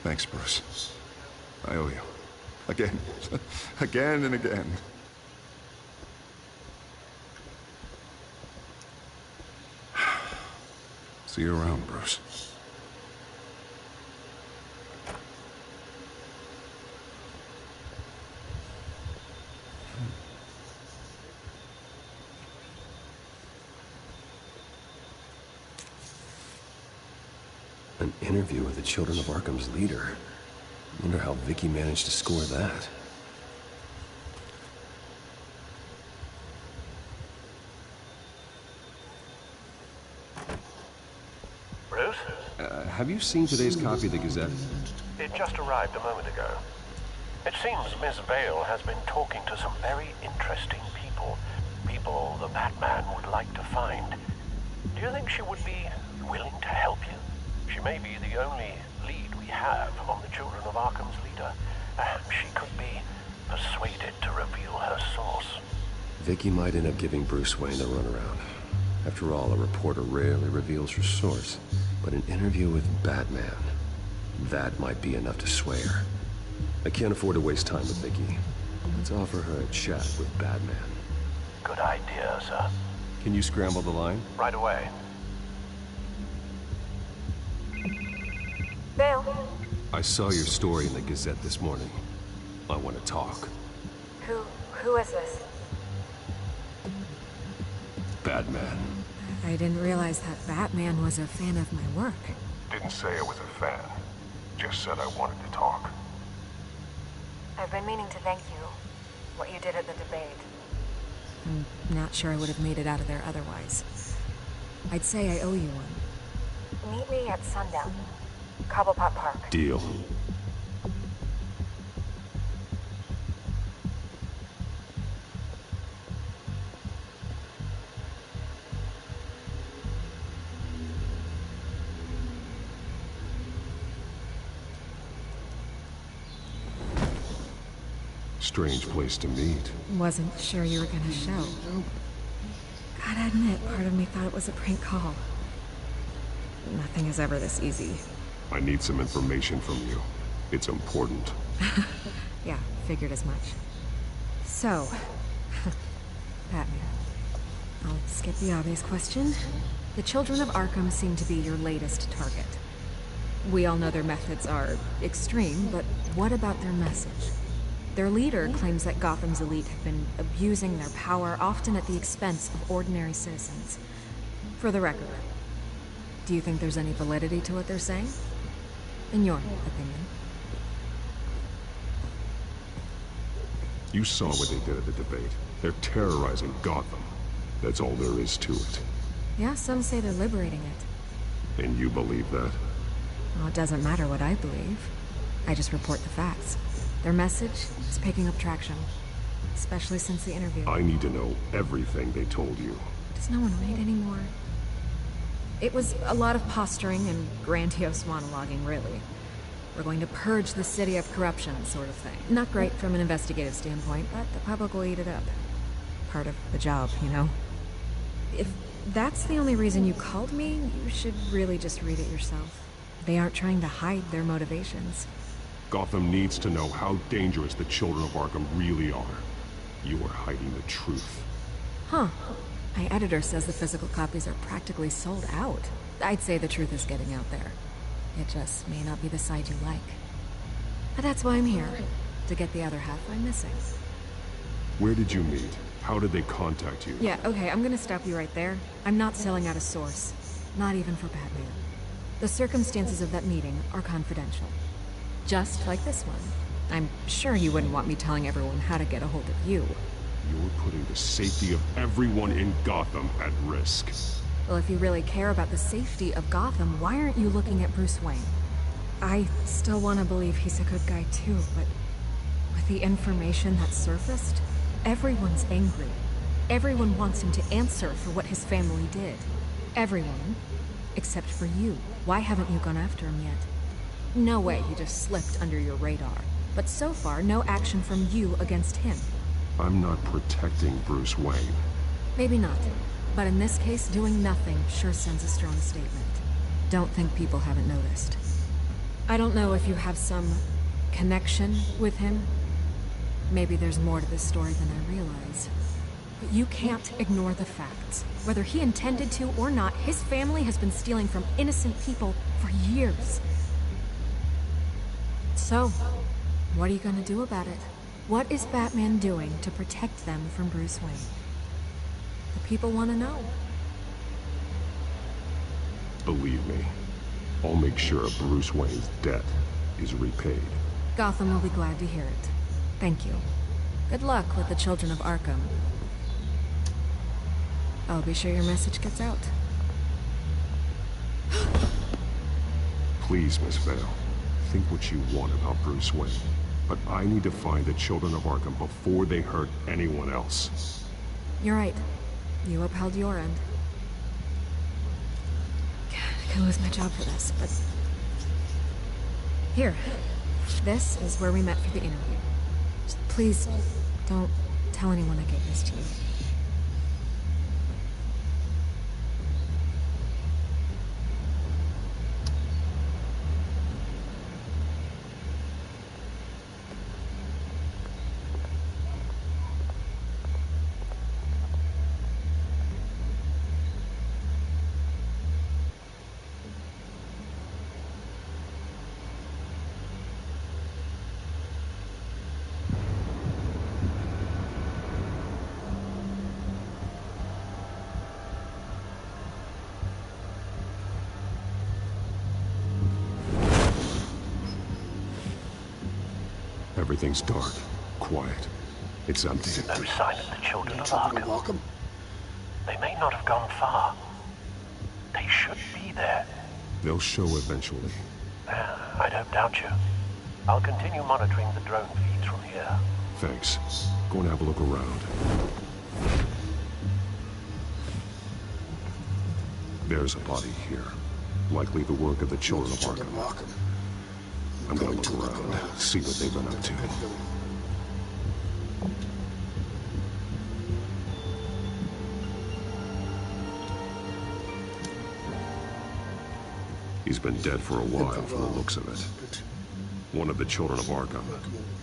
Thanks, Bruce. I owe you. Again. Again and again. See you around, Bruce. An interview with the Children of Arkham's leader. Wonder how Vicky managed to score that. Bruce? Have you seen today's copy of the Gazette? It just arrived a moment ago. It seems Miss Vale has been talking to some very interesting people. People the Batman would like to find. Do you think she would be willing to help you? She may be the only lead we have on the Children of Arkham's leader. Perhaps she could be persuaded to reveal her source. Vicky might end up giving Bruce Wayne a runaround. After all, a reporter rarely reveals her source. But an interview with Batman, that might be enough to sway her. I can't afford to waste time with Vicky. Let's offer her a chat with Batman. Good idea, sir. Can you scramble the line? Right away. Vale. I saw your story in the Gazette this morning. I want to talk. Who is this? Batman. I didn't realize that Batman was a fan of my work. Didn't say I was a fan. Just said I wanted to talk. I've been meaning to thank you. What you did at the debate. I'm not sure I would have made it out of there otherwise. I'd say I owe you one. Meet me at sundown. Cobblepot Park. Deal. Strange place to meet. Wasn't sure you were gonna show. Gotta admit, part of me thought it was a prank call. Nothing is ever this easy. I need some information from you. It's important. Yeah, figured as much. So, Batman. I'll skip the obvious question. The Children of Arkham seem to be your latest target. We all know their methods are extreme, but what about their message? Their leader claims that Gotham's elite have been abusing their power, often at the expense of ordinary citizens. For the record, do you think there's any validity to what they're saying? In your opinion? You saw what they did at the debate. They're terrorizing Gotham. That's all there is to it. Yeah, some say they're liberating it. And you believe that? Well, it doesn't matter what I believe. I just report the facts. Their message is picking up traction. Especially since the interview. I need to know everything they told you. Does no one read anymore? It was a lot of posturing and grandiose monologuing, really. We're going to purge the city of corruption, sort of thing. Not great from an investigative standpoint, but the public will eat it up. Part of the job, you know? If that's the only reason you called me, you should really just read it yourself. They aren't trying to hide their motivations. Gotham needs to know how dangerous the children of Arkham really are. You are hiding the truth. Huh. My editor says the physical copies are practically sold out. I'd say the truth is getting out there. It just may not be the side you like. But that's why I'm here. To get the other half I'm missing. Where did you meet? How did they contact you? Yeah, okay, I'm gonna stop you right there. I'm not selling out a source. Not even for Batman. The circumstances of that meeting are confidential. Just like this one. I'm sure you wouldn't want me telling everyone how to get a hold of you. You're putting the safety of everyone in Gotham at risk. Well, if you really care about the safety of Gotham, why aren't you looking at Bruce Wayne? I still want to believe he's a good guy too, but with the information that surfaced, everyone's angry. Everyone wants him to answer for what his family did. Everyone, except for you. Why haven't you gone after him yet? No way he just slipped under your radar. But so far, no action from you against him. I'm not protecting Bruce Wayne. Maybe not. But in this case, doing nothing sure sends a strong statement. Don't think people haven't noticed. I don't know if you have some connection with him. Maybe there's more to this story than I realize. But you can't ignore the facts. Whether he intended to or not, his family has been stealing from innocent people for years. So, what are you gonna do about it? What is Batman doing to protect them from Bruce Wayne? The people want to know. Believe me, I'll make sure Bruce Wayne's debt is repaid. Gotham will be glad to hear it. Thank you. Good luck with the children of Arkham. I'll be sure your message gets out. Please, Miss Vale, think what you want about Bruce Wayne. But I need to find the children of Arkham before they hurt anyone else. You're right. You upheld your end. I could lose my job for this, but... Here. This is where we met for the interview. Just please, don't tell anyone I gave this to you. Everything's dark, quiet. It's empty. No sign of the children of Arkham. They may not have gone far. They should be there. They'll show eventually. I don't doubt you. I'll continue monitoring the drone feeds from here. Thanks. Go and have a look around. There's a body here. Likely the work of the children of Arkham. I'm gonna look around, see what they've been up to. He's been dead for a while from the looks of it. One of the children of Arkham.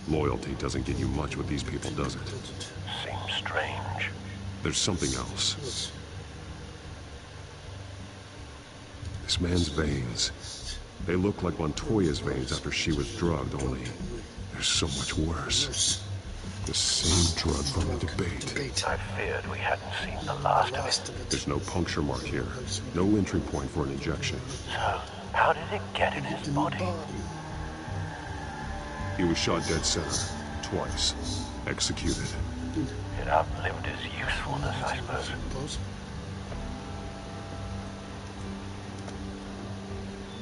Loyalty doesn't get you much with these people, does it? Seems strange. There's something else. This man's veins. They look like Montoya's veins after she was drugged, only they're so much worse. The same drug from the debate. I feared we hadn't seen the last of it. There's no puncture mark here. No entry point for an injection. So, how did it get in his body? He was shot dead center. Twice. Executed. It outlived his usefulness, I suppose.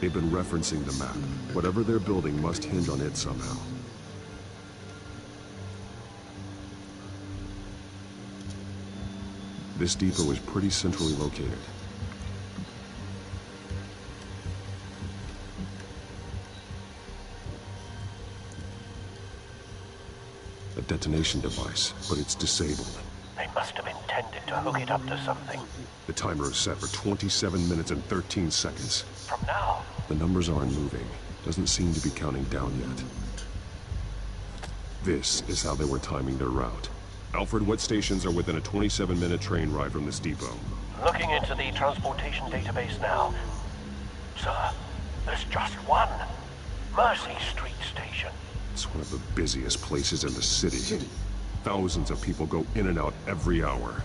They've been referencing the map. Whatever they're building must hinge on it somehow. This depot is pretty centrally located. A detonation device, but it's disabled. They must have intended to hook it up to something. The timer is set for 27 minutes and 13 seconds. From now? The numbers aren't moving. Doesn't seem to be counting down yet. This is how they were timing their route. Alfred, what stations are within a 27-minute train ride from this depot? Looking into the transportation database now. Sir, there's just one. Mercy Street Station. It's one of the busiest places in the city. Thousands of people go in and out every hour.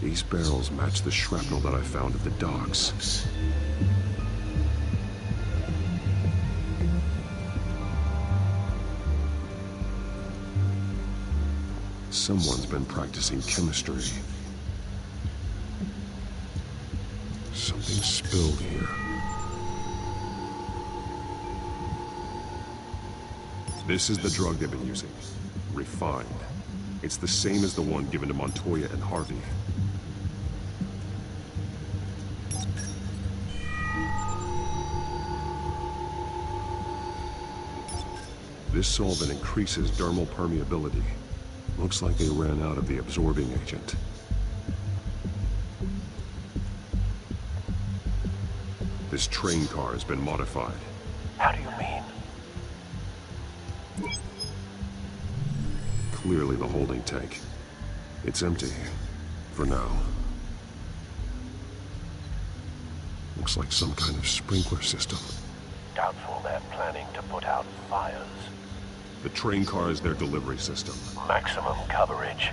These barrels match the shrapnel that I found at the docks. Someone's been practicing chemistry. Something spilled here. This is the drug they've been using. Refined. It's the same as the one given to Montoya and Harvey. This solvent increases dermal permeability. Looks like they ran out of the absorbing agent. This train car has been modified. How do you mean? Clearly the holding tank. It's empty. For now. Looks like some kind of sprinkler system. Doubtful they're planning to put out fires. The train car is their delivery system. Maximum coverage.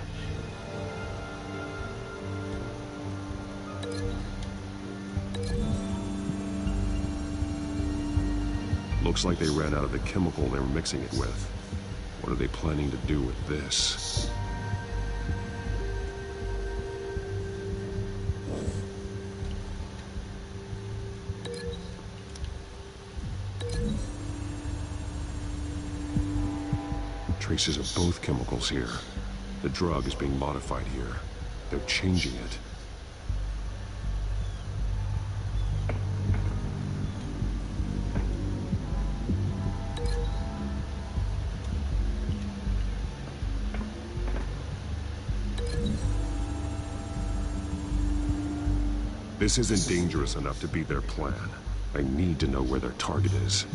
Looks like they ran out of the chemical they were mixing it with. What are they planning to do with this? Traces of both chemicals here. The drug is being modified here. They're changing it. This isn't dangerous enough to be their plan. I need to know where their target is.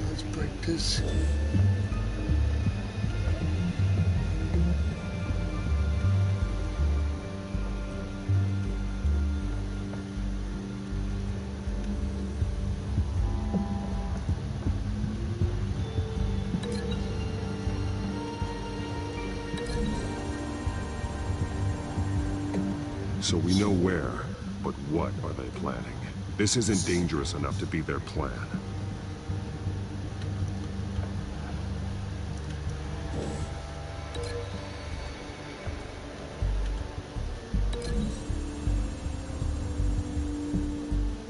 Let's break this. So we know where, but what are they planning? This isn't dangerous enough to be their plan.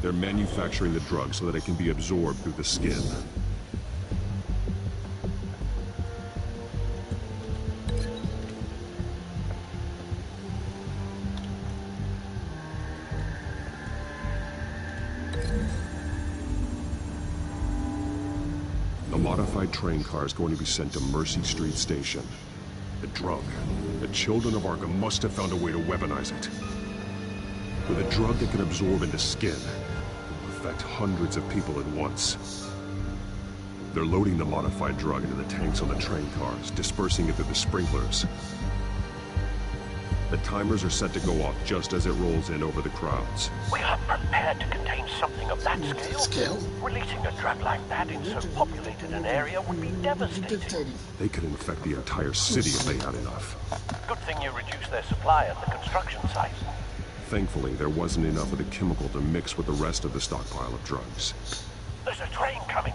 They're manufacturing the drug so that it can be absorbed through the skin. The modified train car is going to be sent to Mercy Street Station. The drug. The children of Arkham must have found a way to weaponize it. With a drug that can absorb into skin, it will affect hundreds of people at once. They're loading the modified drug into the tanks on the train cars, dispersing it through the sprinklers. The timers are set to go off just as it rolls in over the crowds. We are prepared to contain something of that scale. Releasing a drug like that in so populated an area would be devastating. They could infect the entire city if they had enough. Good thing you reduced their supply at the construction site. Thankfully, there wasn't enough of the chemical to mix with the rest of the stockpile of drugs. There's a train coming.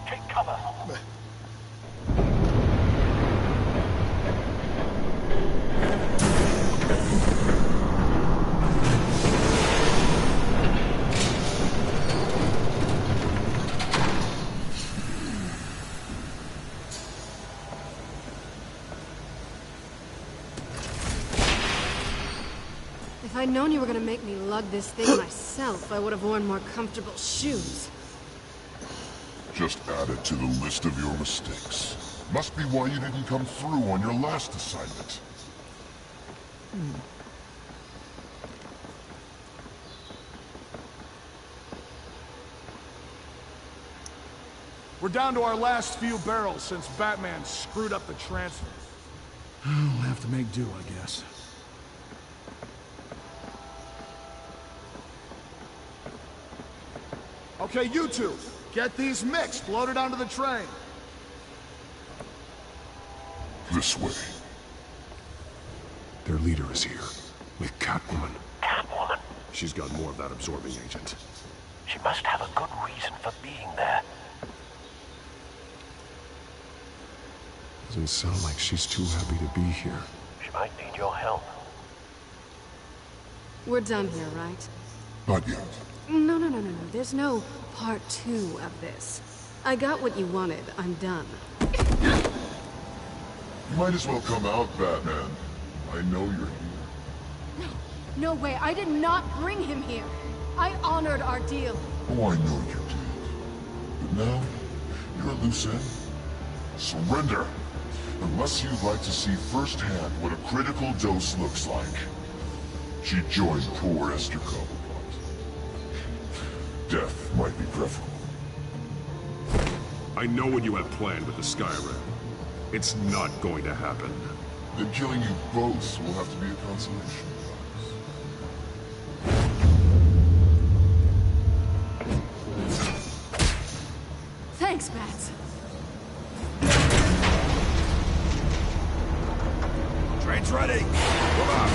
Take cover. If I'd known you were gonna make me lug this thing myself, I would have worn more comfortable shoes. Just add it to the list of your mistakes. Must be why you didn't come through on your last assignment. We're down to our last few barrels since Batman screwed up the transfer. We'll have to make do, I guess. Okay, you two, get these mixed, loaded onto the train. This way. Their leader is here, with Catwoman. Catwoman? She's got more of that absorbing agent. She must have a good reason for being there. Doesn't sound like she's too happy to be here. She might need your help. We're done here, right? Not yet. No. There's no part 2 of this. I got what you wanted. I'm done. You might as well come out, Batman. I know you're here. No way. I did not bring him here. I honored our deal. Oh, I know you did. But now, you're a loose end. Surrender! Unless you'd like to see firsthand what a critical dose looks like. She joined poor Esther Cobblepot. Death might be preferable. I know what you have planned with the Skyrim. It's not going to happen. Then killing you both will have to be a consolation. Thanks, Bats. Train's ready! Come on!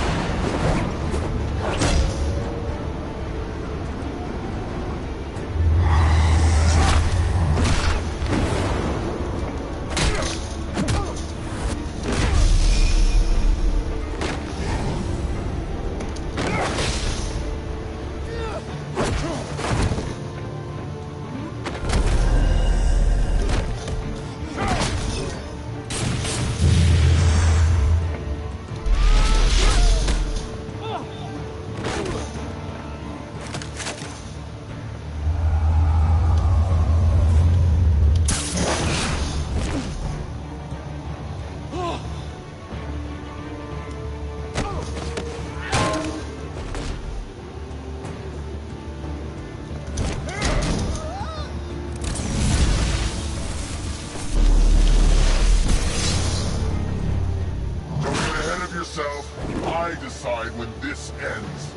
I decide when this ends.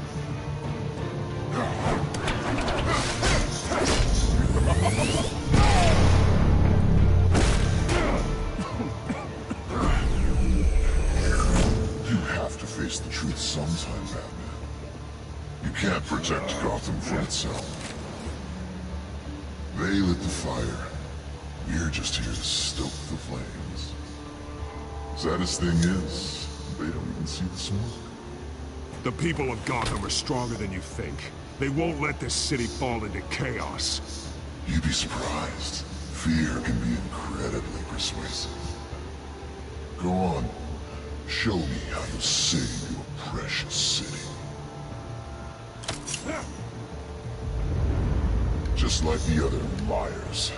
You have to face the truth sometime, Batman. You can't protect Gotham from itself. They lit the fire. We're just here to stoke the flames. Saddest thing is, they don't even see the smoke. The people of Gotham are stronger than you think. They won't let this city fall into chaos. You'd be surprised. Fear can be incredibly persuasive. Go on. Show me how you save your precious city. Just like the other liars.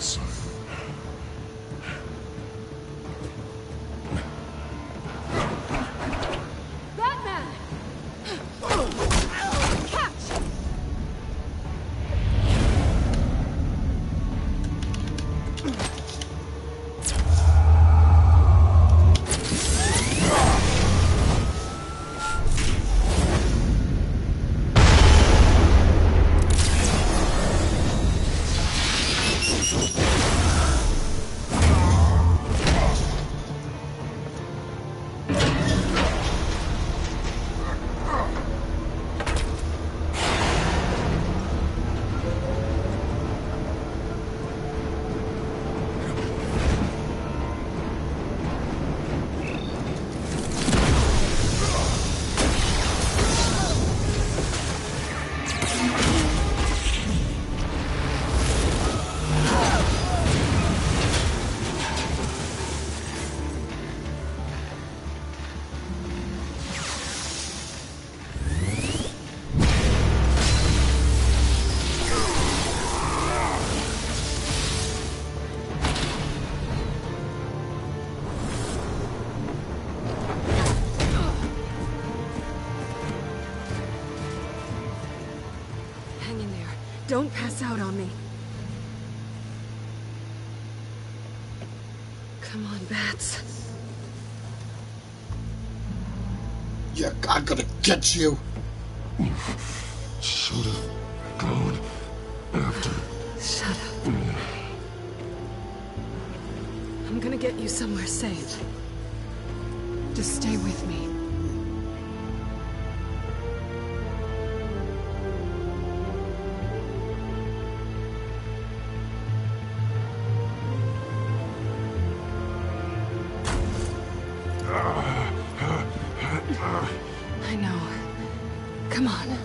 outside. Batman! Catch! Hang in there. Don't pass out on me. Come on, Bats. Yeah, I'm gonna get you. Should have gone after. Shut up. I'm gonna get you somewhere safe. Just stay with me. I know. Come on.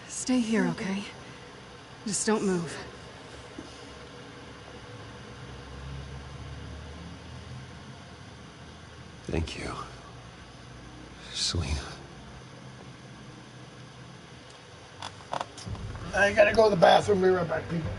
Stay here, okay? Just don't move. Thank you, Selina. I gotta go to the bathroom. Be right back, people.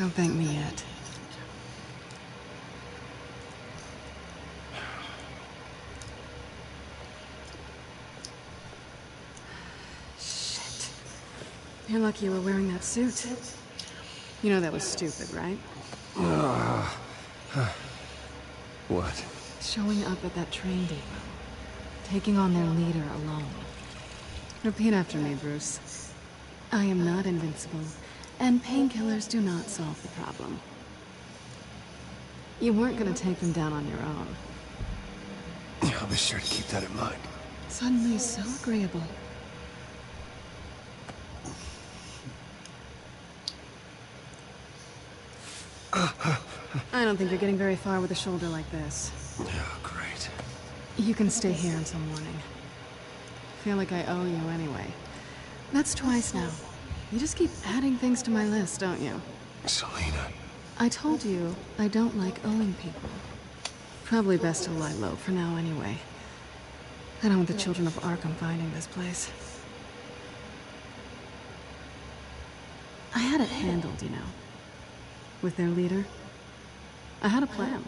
Don't thank me yet. Shit. You're lucky you were wearing that suit. You know that was stupid, right? What? Showing up at that train depot. Taking on their leader alone. Repeat after me, Bruce. I am not invincible, and painkillers do not solve the problem. You weren't gonna take them down on your own. I'll be sure to keep that in mind. Suddenly so agreeable. I don't think you're getting very far with a shoulder like this. Oh, great. You can stay here until morning. Feel like I owe you anyway. That's twice now. You just keep adding things to my list, don't you? Selina. I told you I don't like owing people. Probably best to lie low for now anyway. I don't want the children of Arkham finding this place. I had it handled, you know. With their leader. I had a plan.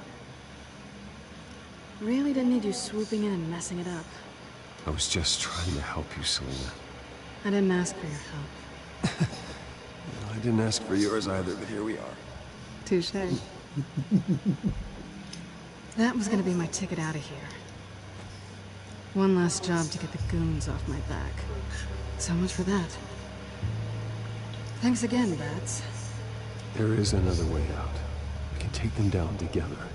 Really didn't need you swooping in and messing it up. I was just trying to help you, Selina. I didn't ask for your help. I didn't ask for yours either, but here we are. Touché. That was gonna be my ticket out of here. One last job to get the goons off my back. So much for that. Thanks again, Bats. There is another way out. We can take them down together.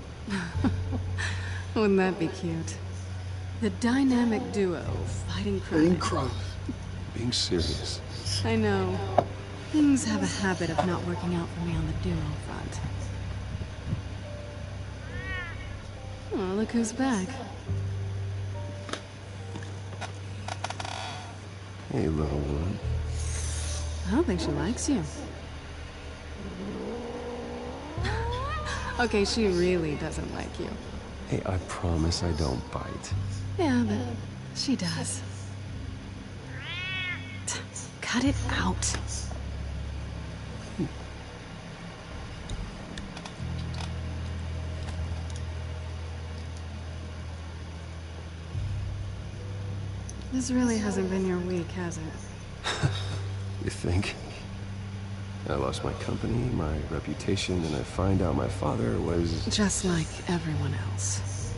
Wouldn't that be cute? The dynamic duo fighting crime. Being serious. I know. Things have a habit of not working out for me on the duo front. Oh, look who's back. Hey, little one. I don't think she likes you. Okay, she really doesn't like you. Hey, I promise I don't bite. Yeah, but she does. Cut it out. This really hasn't been your week, has it? You think? I lost my company, my reputation, and I find out my father was... Just like everyone else.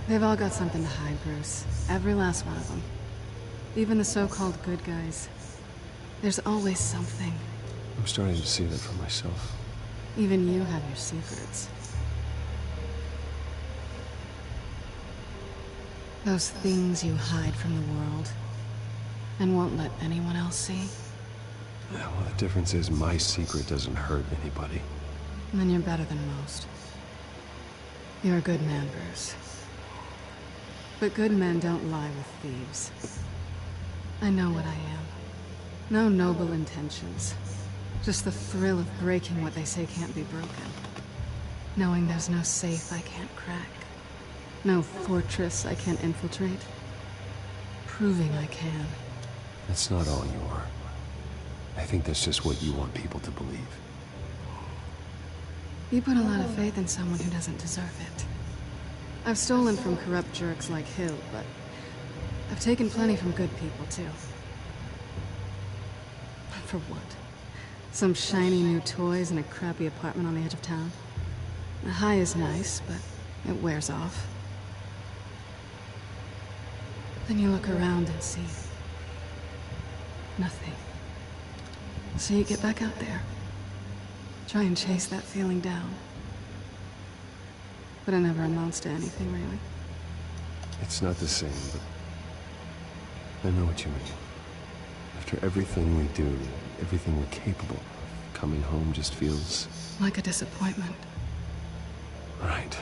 They've all got something to hide, Bruce. Every last one of them. Even the so-called good guys. There's always something. I'm starting to see that for myself. Even you have your secrets. Those things you hide from the world. And won't let anyone else see. Yeah, well, the difference is my secret doesn't hurt anybody. Then you're better than most. You're a good man, Bruce. But good men don't lie with thieves. I know what I am. No noble intentions. Just the thrill of breaking what they say can't be broken. Knowing there's no safe I can't crack. No fortress I can't infiltrate. Proving I can. That's not all you are. I think that's just what you want people to believe. You put a lot of faith in someone who doesn't deserve it. I've stolen from corrupt jerks like Hill, but I've taken plenty from good people, too. For what? Some shiny new toys in a crappy apartment on the edge of town? The high is nice, but it wears off. Then you look around and see nothing. So you get back out there. Try and chase that feeling down. But it never amounts to anything, really. It's not the same, but I know what you mean. After everything we do, everything we're capable of, coming home just feels... like a disappointment. Right.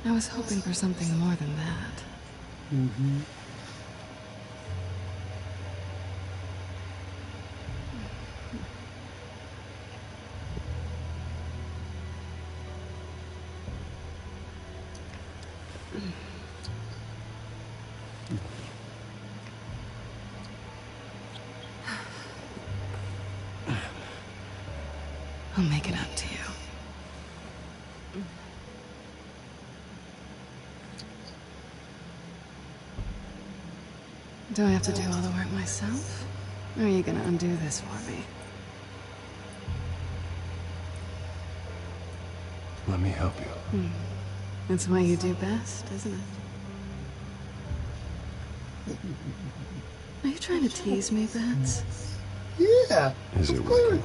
I was hoping for something more than that. Mm-hmm. I'll make it up to you. Do I have to do all the work myself? Or are you gonna undo this for me? Let me help you. That's what you do best, isn't it? Are you trying to tease me, Bats? Yeah. Is it working?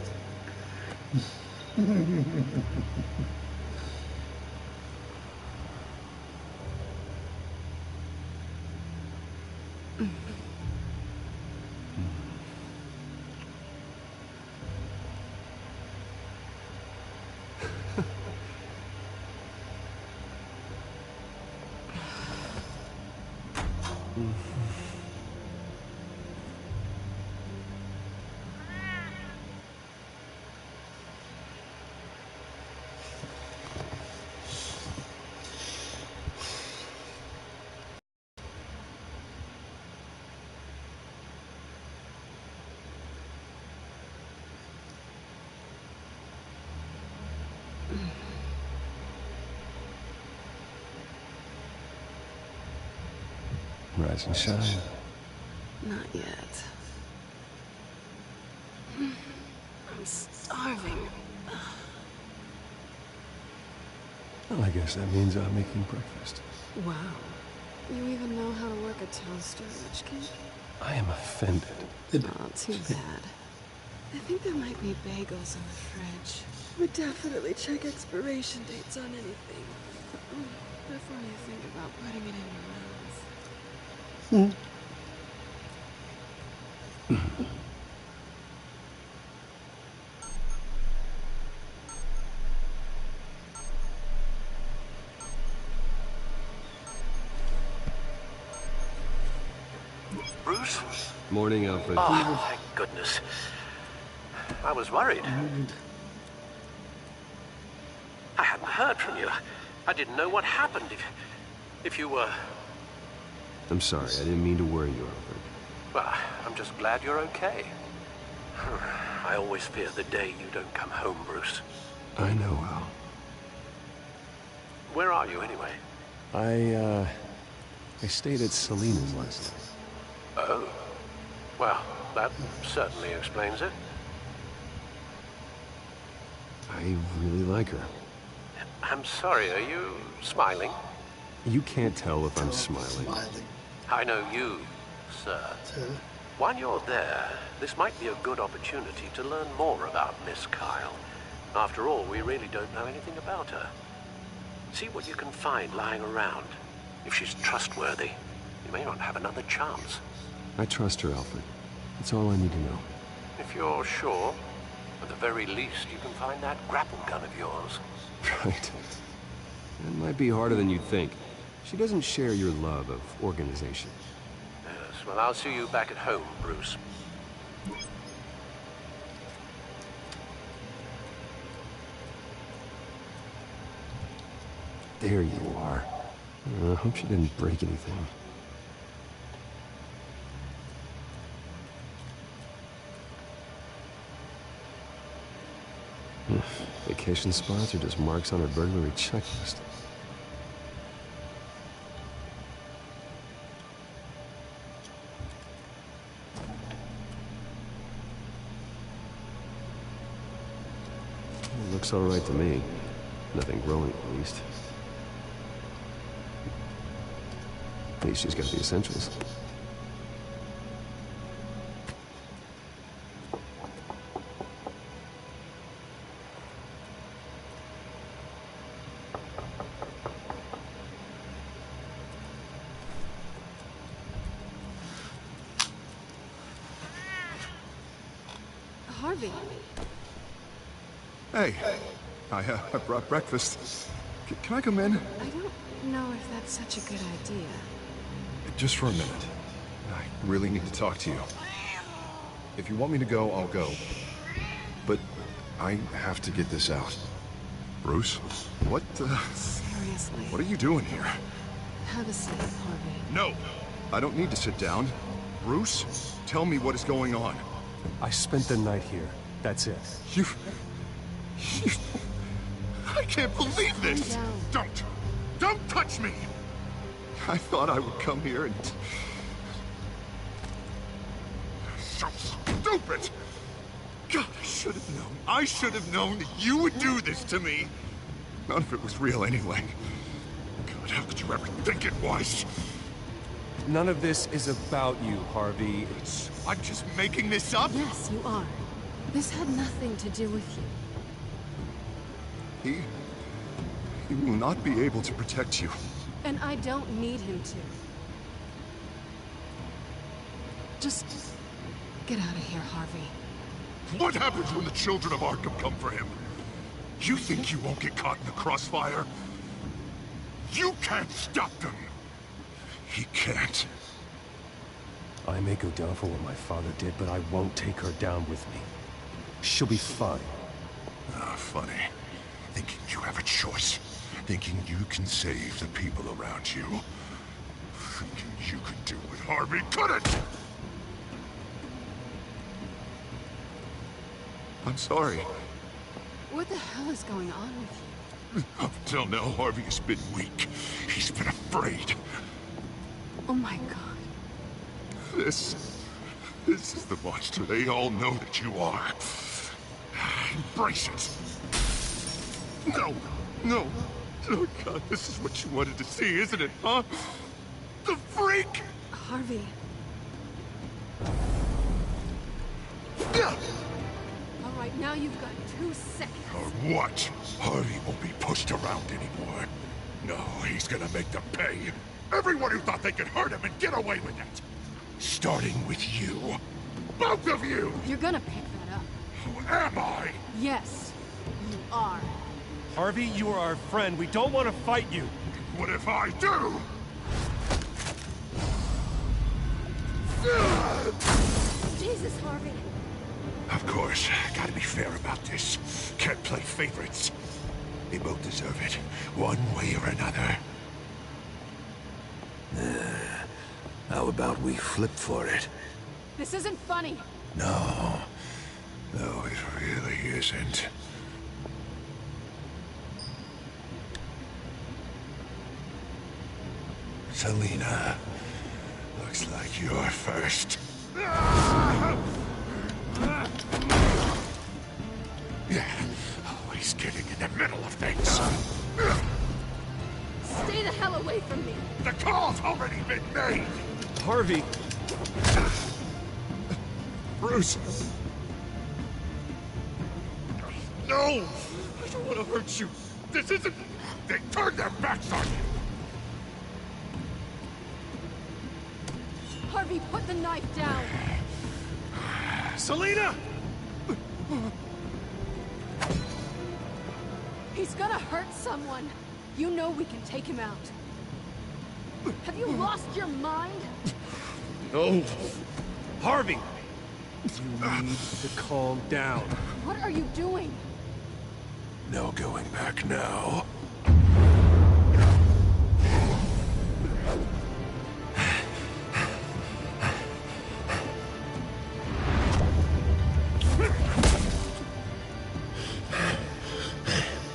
Rise and shine. Not yet. I'm starving. Well, I guess that means I'm making breakfast. Wow. You even know how to work a toaster, Rich Kid? I am offended. Oh, too bad. I think there might be bagels in the fridge. Would definitely check expiration dates on anything before you think about putting it in your mouth. Bruce? Morning, Alfred. Oh, thank goodness. I was worried. I hadn't heard from you. I didn't know what happened. If you were... I'm sorry, I didn't mean to worry you, Alfred. Well, I'm just glad you're okay. I always fear the day you don't come home, Bruce. I know, Al. Where are you, anyway? I stayed at Selena's last night. Oh. Well, that certainly explains it. I really like her. I'm sorry, are you smiling? You can't tell if I'm smiling. I know you, sir. While you're there, this might be a good opportunity to learn more about Miss Kyle. After all, we really don't know anything about her. See what you can find lying around. If she's trustworthy, you may not have another chance. I trust her, Alfred. That's all I need to know. If you're sure, at the very least, you can find that grapple gun of yours. Right. It might be harder than you'd think. She doesn't share your love of organization. Yes, well, I'll see you back at home, Bruce. There you are. I hope she didn't break anything. Vacation spots are just marks on her burglary checklist. It looks all right to me. Nothing growing, at least. At least she's got the essentials. Harvey. Hey, I brought breakfast. Can I come in? I don't know if that's such a good idea. Just for a minute. I really need to talk to you. If you want me to go, I'll go. But I have to get this out. Bruce? What the... Seriously. What are you doing here? Have a seat, Harvey. No! I don't need to sit down. Bruce, tell me what is going on. I spent the night here. That's it. I can't believe this! Don't touch me! I thought I would come here and... So stupid! God, I should have known that you would do this to me! None of it was real anyway. God, how could you ever think it was? None of this is about you, Harvey. I'm just making this up? Yes, you are. This had nothing to do with you. He will not be able to protect you. And I don't need him to. Just get out of here, Harvey. What happens when the children of Arkham come for him? You think you won't get caught in the crossfire? You can't stop them! He can't. I may go down for what my father did, but I won't take her down with me. She'll be fine. Ah, funny. Thinking you have a choice. Thinking you can save the people around you. Thinking you could do what Harvey couldn't! I'm sorry. What the hell is going on with you? Up till now, Harvey has been weak. He's been afraid. Oh my God. This is the monster they all know that you are. Embrace it. No. Oh God, this is what you wanted to see, isn't it, huh? The freak! Harvey. All right, now you've got 2 seconds. Or what? Harvey won't be pushed around anymore. No, he's gonna make them pay. Everyone who thought they could hurt him and get away with it. Starting with you. Both of you! You're gonna pick that up. Who am I? Yes, you are. Harvey, you are our friend. We don't want to fight you. What if I do? Jesus, Harvey. Of course, gotta be fair about this. Can't play favorites. They both deserve it, one way or another. How about we flip for it? This isn't funny. No, it really isn't. Selina, looks like you're first. Yeah, always getting in the middle of things. Stay the hell away from me. The call's already been made. Harvey. Bruce. No! I don't want to hurt you. This isn't... They turned their backs on you. Harvey, put the knife down. Selina! He's gonna hurt someone. You know we can take him out. Have you lost your mind? No. Harvey! You need to calm down. What are you doing? No going back now.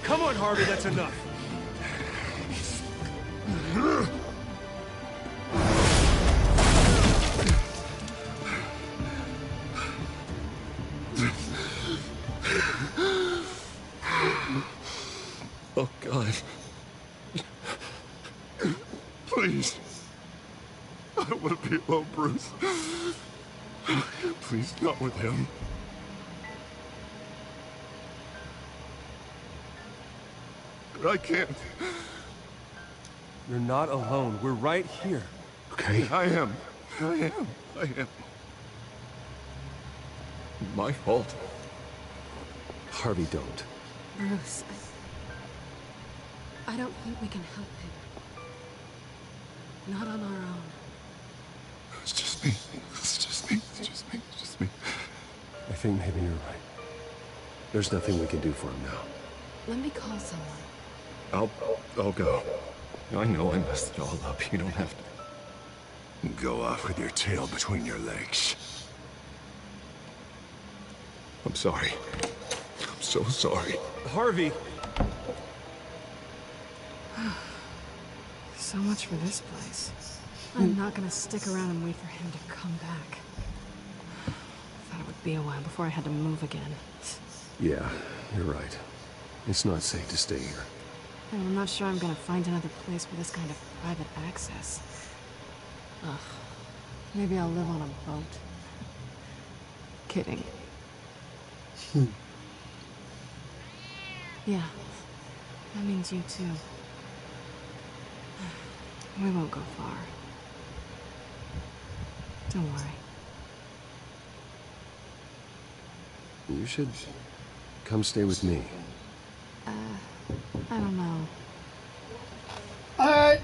Come on, Harvey, that's enough. Oh, God. Please. I don't want to be alone, Bruce. Please, not with him. I can't. You're not alone. We're right here. Okay, I am. My fault. Harvey, don't. Bruce, I don't think we can help him. Not on our own. It's just me. I think maybe you're right. There's nothing we can do for him now. Let me call someone. I'll go. I know I messed it all up. You don't have to. Go off with your tail between your legs. I'm sorry. so sorry. Harvey! So much for this place. I'm not gonna stick around and wait for him to come back. Thought it would be a while before I had to move again. Yeah, you're right. It's not safe to stay here. And I'm not sure I'm gonna find another place with this kind of private access. Ugh. Maybe I'll live on a boat. Kidding. Yeah. That means you too. We won't go far. Don't worry. You should come stay with me. I don't know. Alright.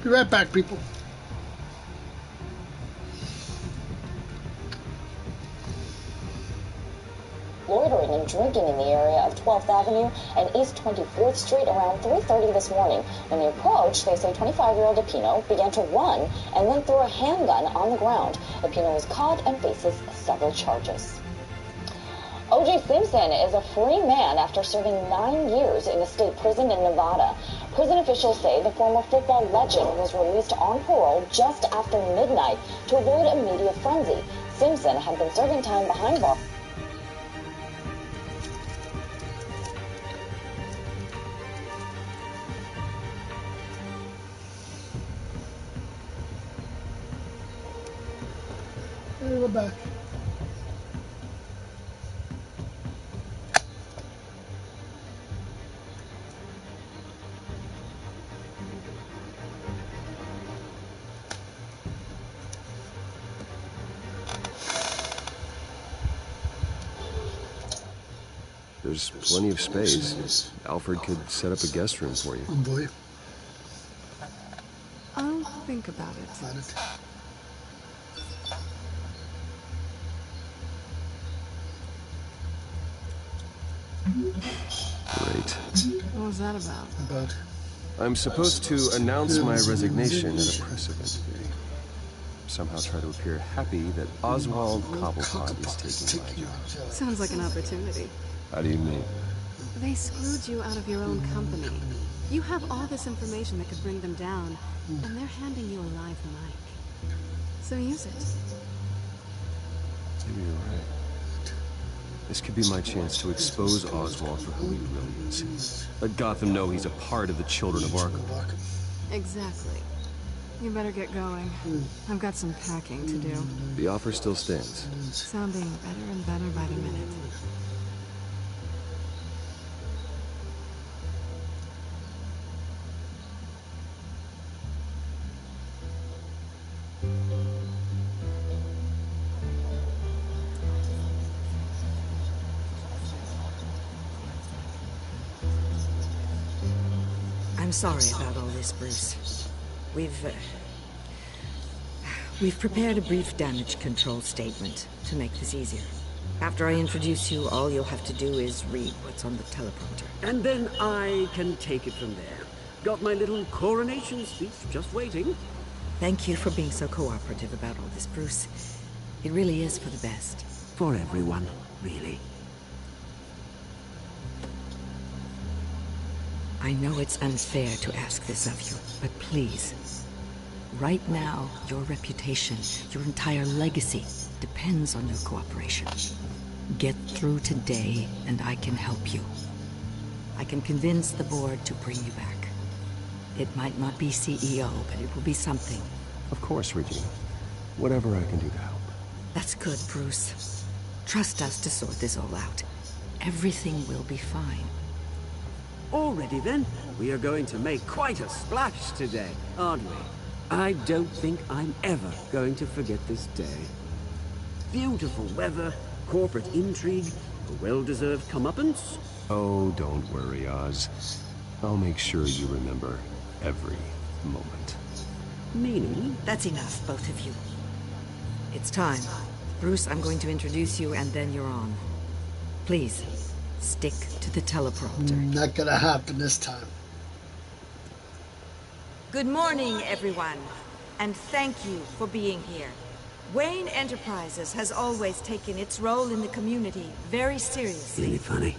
Be right back, people. Loitering and drinking in the area of 12th Avenue and East 24th Street around 3:30 this morning. When they approached, they say 25-year-old Apino began to run and then threw a handgun on the ground. Apino was caught and faces several charges. O.J. Simpson is a free man after serving 9 years in a state prison in Nevada. Prison officials say the former football legend was released on parole just after midnight to avoid a media frenzy. Simpson had been serving time behind bars. Hey, we're back. There's plenty of space. Alfred could set up a guest room for you. Oh boy. I'll think about it. Great. What was that about? I'm supposed to announce my resignation at a press event today. Somehow try to appear happy that Oswald Cobblepot is taking my job. Sounds like an opportunity. How do you mean? They screwed you out of your own company. You have all this information that could bring them down, and they're handing you a live mic. So use it. Maybe you're right. This could be my chance to expose Oswald for who he really is. Let Gotham know he's a part of the Children of Arkham. Exactly. You better get going. I've got some packing to do. The offer still stands. Sounding better and better by the minute. I'm sorry about all this, Bruce. We've prepared a brief damage control statement to make this easier. After I introduce you, all you'll have to do is read what's on the teleprompter. And then I can take it from there. Got my little coronation speech just waiting. Thank you for being so cooperative about all this, Bruce. It really is for the best. For everyone, really. I know it's unfair to ask this of you, but please. Right now, your reputation, your entire legacy, depends on your cooperation. Get through today, and I can help you. I can convince the board to bring you back. It might not be CEO, but it will be something. Of course, Regina. Whatever I can do to help. That's good, Bruce. Trust us to sort this all out. Everything will be fine. Already then, we are going to make quite a splash today, aren't we? I don't think I'm ever going to forget this day. Beautiful weather, corporate intrigue, a well-deserved comeuppance. Oh, don't worry, Oz. I'll make sure you remember every moment. Meaning? That's enough, both of you. It's time. Bruce, I'm going to introduce you, and then you're on. Please, stick to the teleprompter. Not gonna happen this time. Good morning, everyone, and thank you for being here. Wayne Enterprises has always taken its role in the community very seriously. Isn't it funny?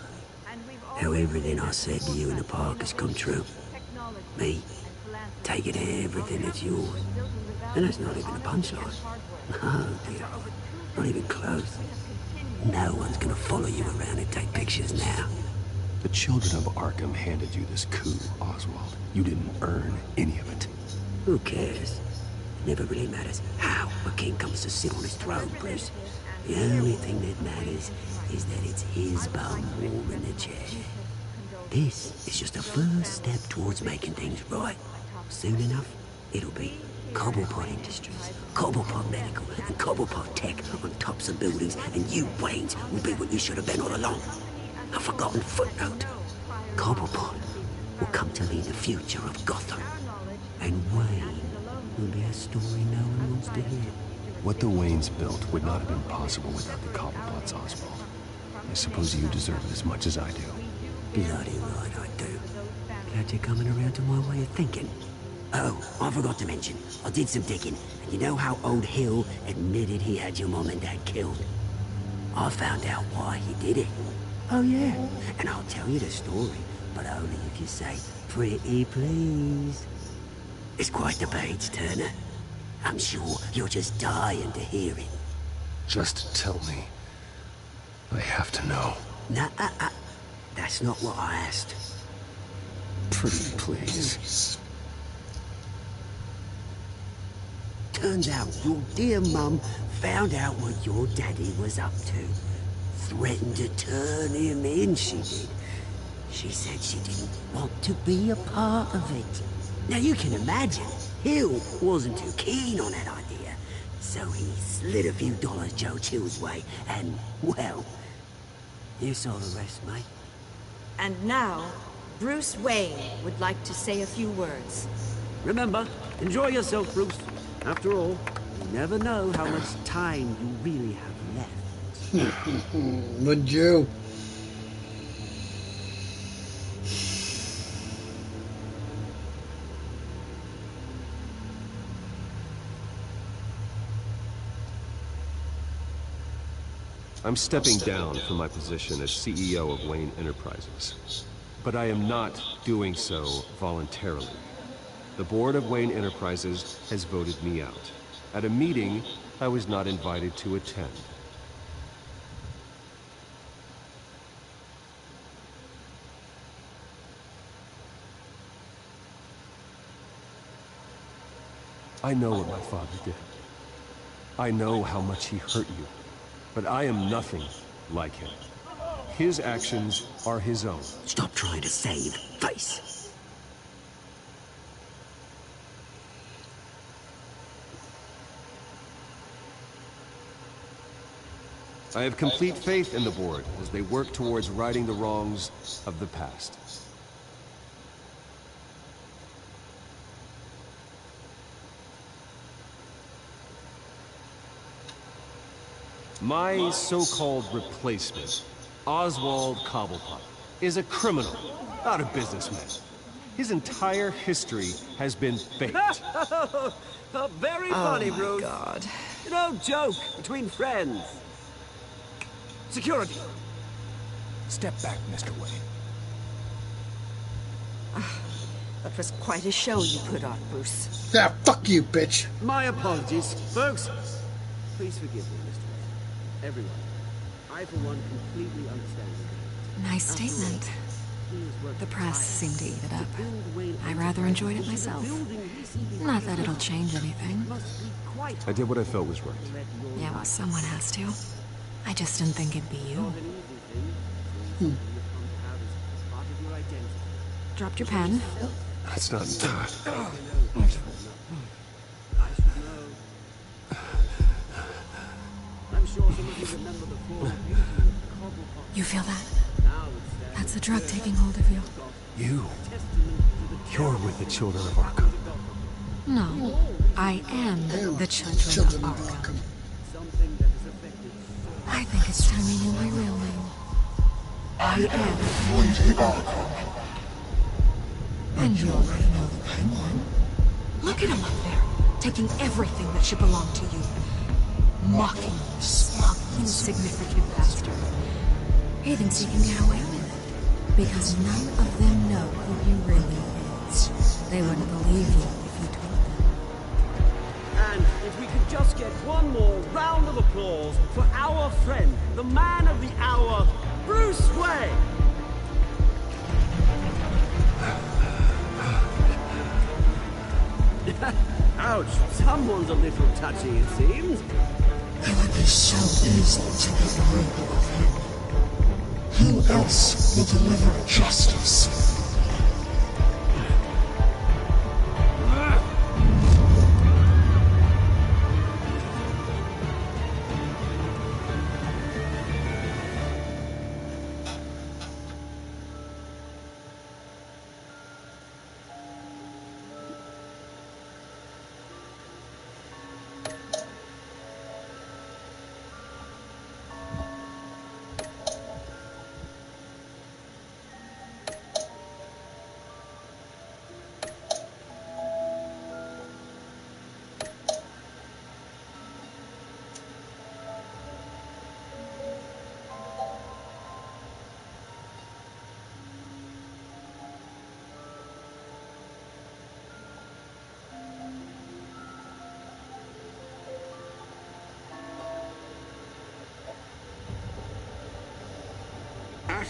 How everything I said to you in the park has come true. Me, taking everything that's yours. And that's not even a punchline. Oh dear, not even close. No one's gonna follow you around and take pictures now. The Children of Arkham handed you this coup, Oswald. You didn't earn any of it. Who cares? It never really matters how a king comes to sit on his throne, Bruce. The only thing that matters is that it's his bum warm in the chair. This is just a first step towards making things right. Soon enough, it'll be Cobblepot Industries, Cobblepot Medical, and Cobblepot Tech on tops of buildings, and you, Waynes, will be what you should have been all along. A forgotten footnote. Cobblepot will come to lead the future of Gotham. And Wayne a story no one wants to hear. What the Waynes built would not have been possible without the Cobblepot's Oswald. I suppose you deserve it as much as I do. Bloody right I do. Glad you're coming around to my way of thinking. Oh, I forgot to mention, I did some digging, and you know how old Hill admitted he had your mom and dad killed? I found out why he did it. Oh yeah, and I'll tell you the story, but only if you say, pretty please. It's quite the page, Turner. I'm sure you're just dying to hear it. Just tell me. I have to know. Nah, that's not what I asked. Pretty please. Turns out your dear mum found out what your daddy was up to. Threatened to turn him in, she did. She said she didn't want to be a part of it. Now you can imagine, Hill wasn't too keen on that idea. So he slid a few dollars Joe Chill's way, and, well, you saw the rest, mate. And now, Bruce Wayne would like to say a few words. Remember, enjoy yourself, Bruce. After all, you never know how much time you really have left. Would you? I'm stepping down from my position as CEO of Wayne Enterprises. But I am not doing so voluntarily. The board of Wayne Enterprises has voted me out, at a meeting I was not invited to attend. I know what my father did. I know how much he hurt you, but I am nothing like him. His actions are his own. Stop trying to save face. I have complete faith in the board as they work towards righting the wrongs of the past. My so-called replacement, Oswald Cobblepot, is a criminal, not a businessman. His entire history has been faked. Very funny, Bruce. God. You know, joke between friends. Security. Step back, Mr. Wayne. That was quite a show you put on, Bruce. Yeah, fuck you, bitch. My apologies. Folks, please forgive me, Mr. Wayne. Everyone. I, for one, completely understand you. Nice statement. The press seemed to eat it up. I rather enjoyed it myself. Not that it'll change anything. I did what I felt was right. Yeah, well, someone has to. I just didn't think it'd be you. Dropped your pen. That's not... You feel that? That's the drug taking hold of you. You're with the children of Arkham. No, I am the children of Arkham. I think it's time you knew my real name. I am Lady Arkham. And you're the Penguin. Look at him up there, taking everything that should belong to you. Mocking you, smug, insignificant bastard. He thinks he can get away with it, because none of them know who he really is. They wouldn't believe you if you told them. And if we could just get one more round of applause for our friend, the man of the hour, Bruce Wayne. Ouch, someone's a little touchy, it seems. It would be so easy to get rid of him. Who else will deliver justice?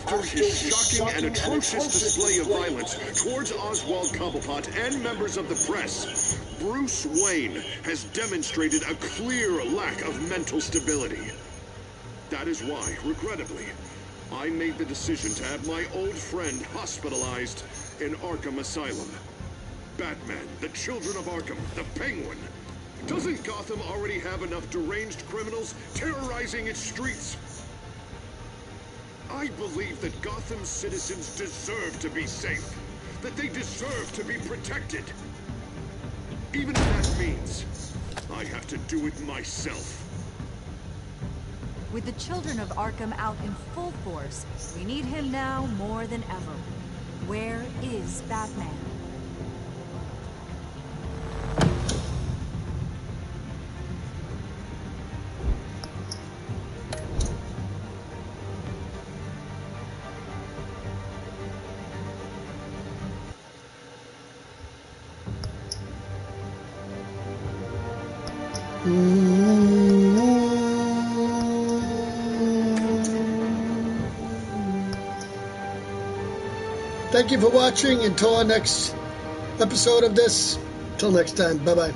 After his shocking and atrocious display of violence towards Oswald Cobblepot and members of the press, Bruce Wayne has demonstrated a clear lack of mental stability. That is why, regrettably, I made the decision to have my old friend hospitalized in Arkham Asylum. Batman, the Children of Arkham, the Penguin. Doesn't Gotham already have enough deranged criminals terrorizing its streets? I believe that Gotham's citizens deserve to be safe, that they deserve to be protected. Even if that means I have to do it myself. With the Children of Arkham out in full force, we need him now more than ever. Where is Batman? Thank you for watching. Until our next episode of this. Till next time. Bye-bye.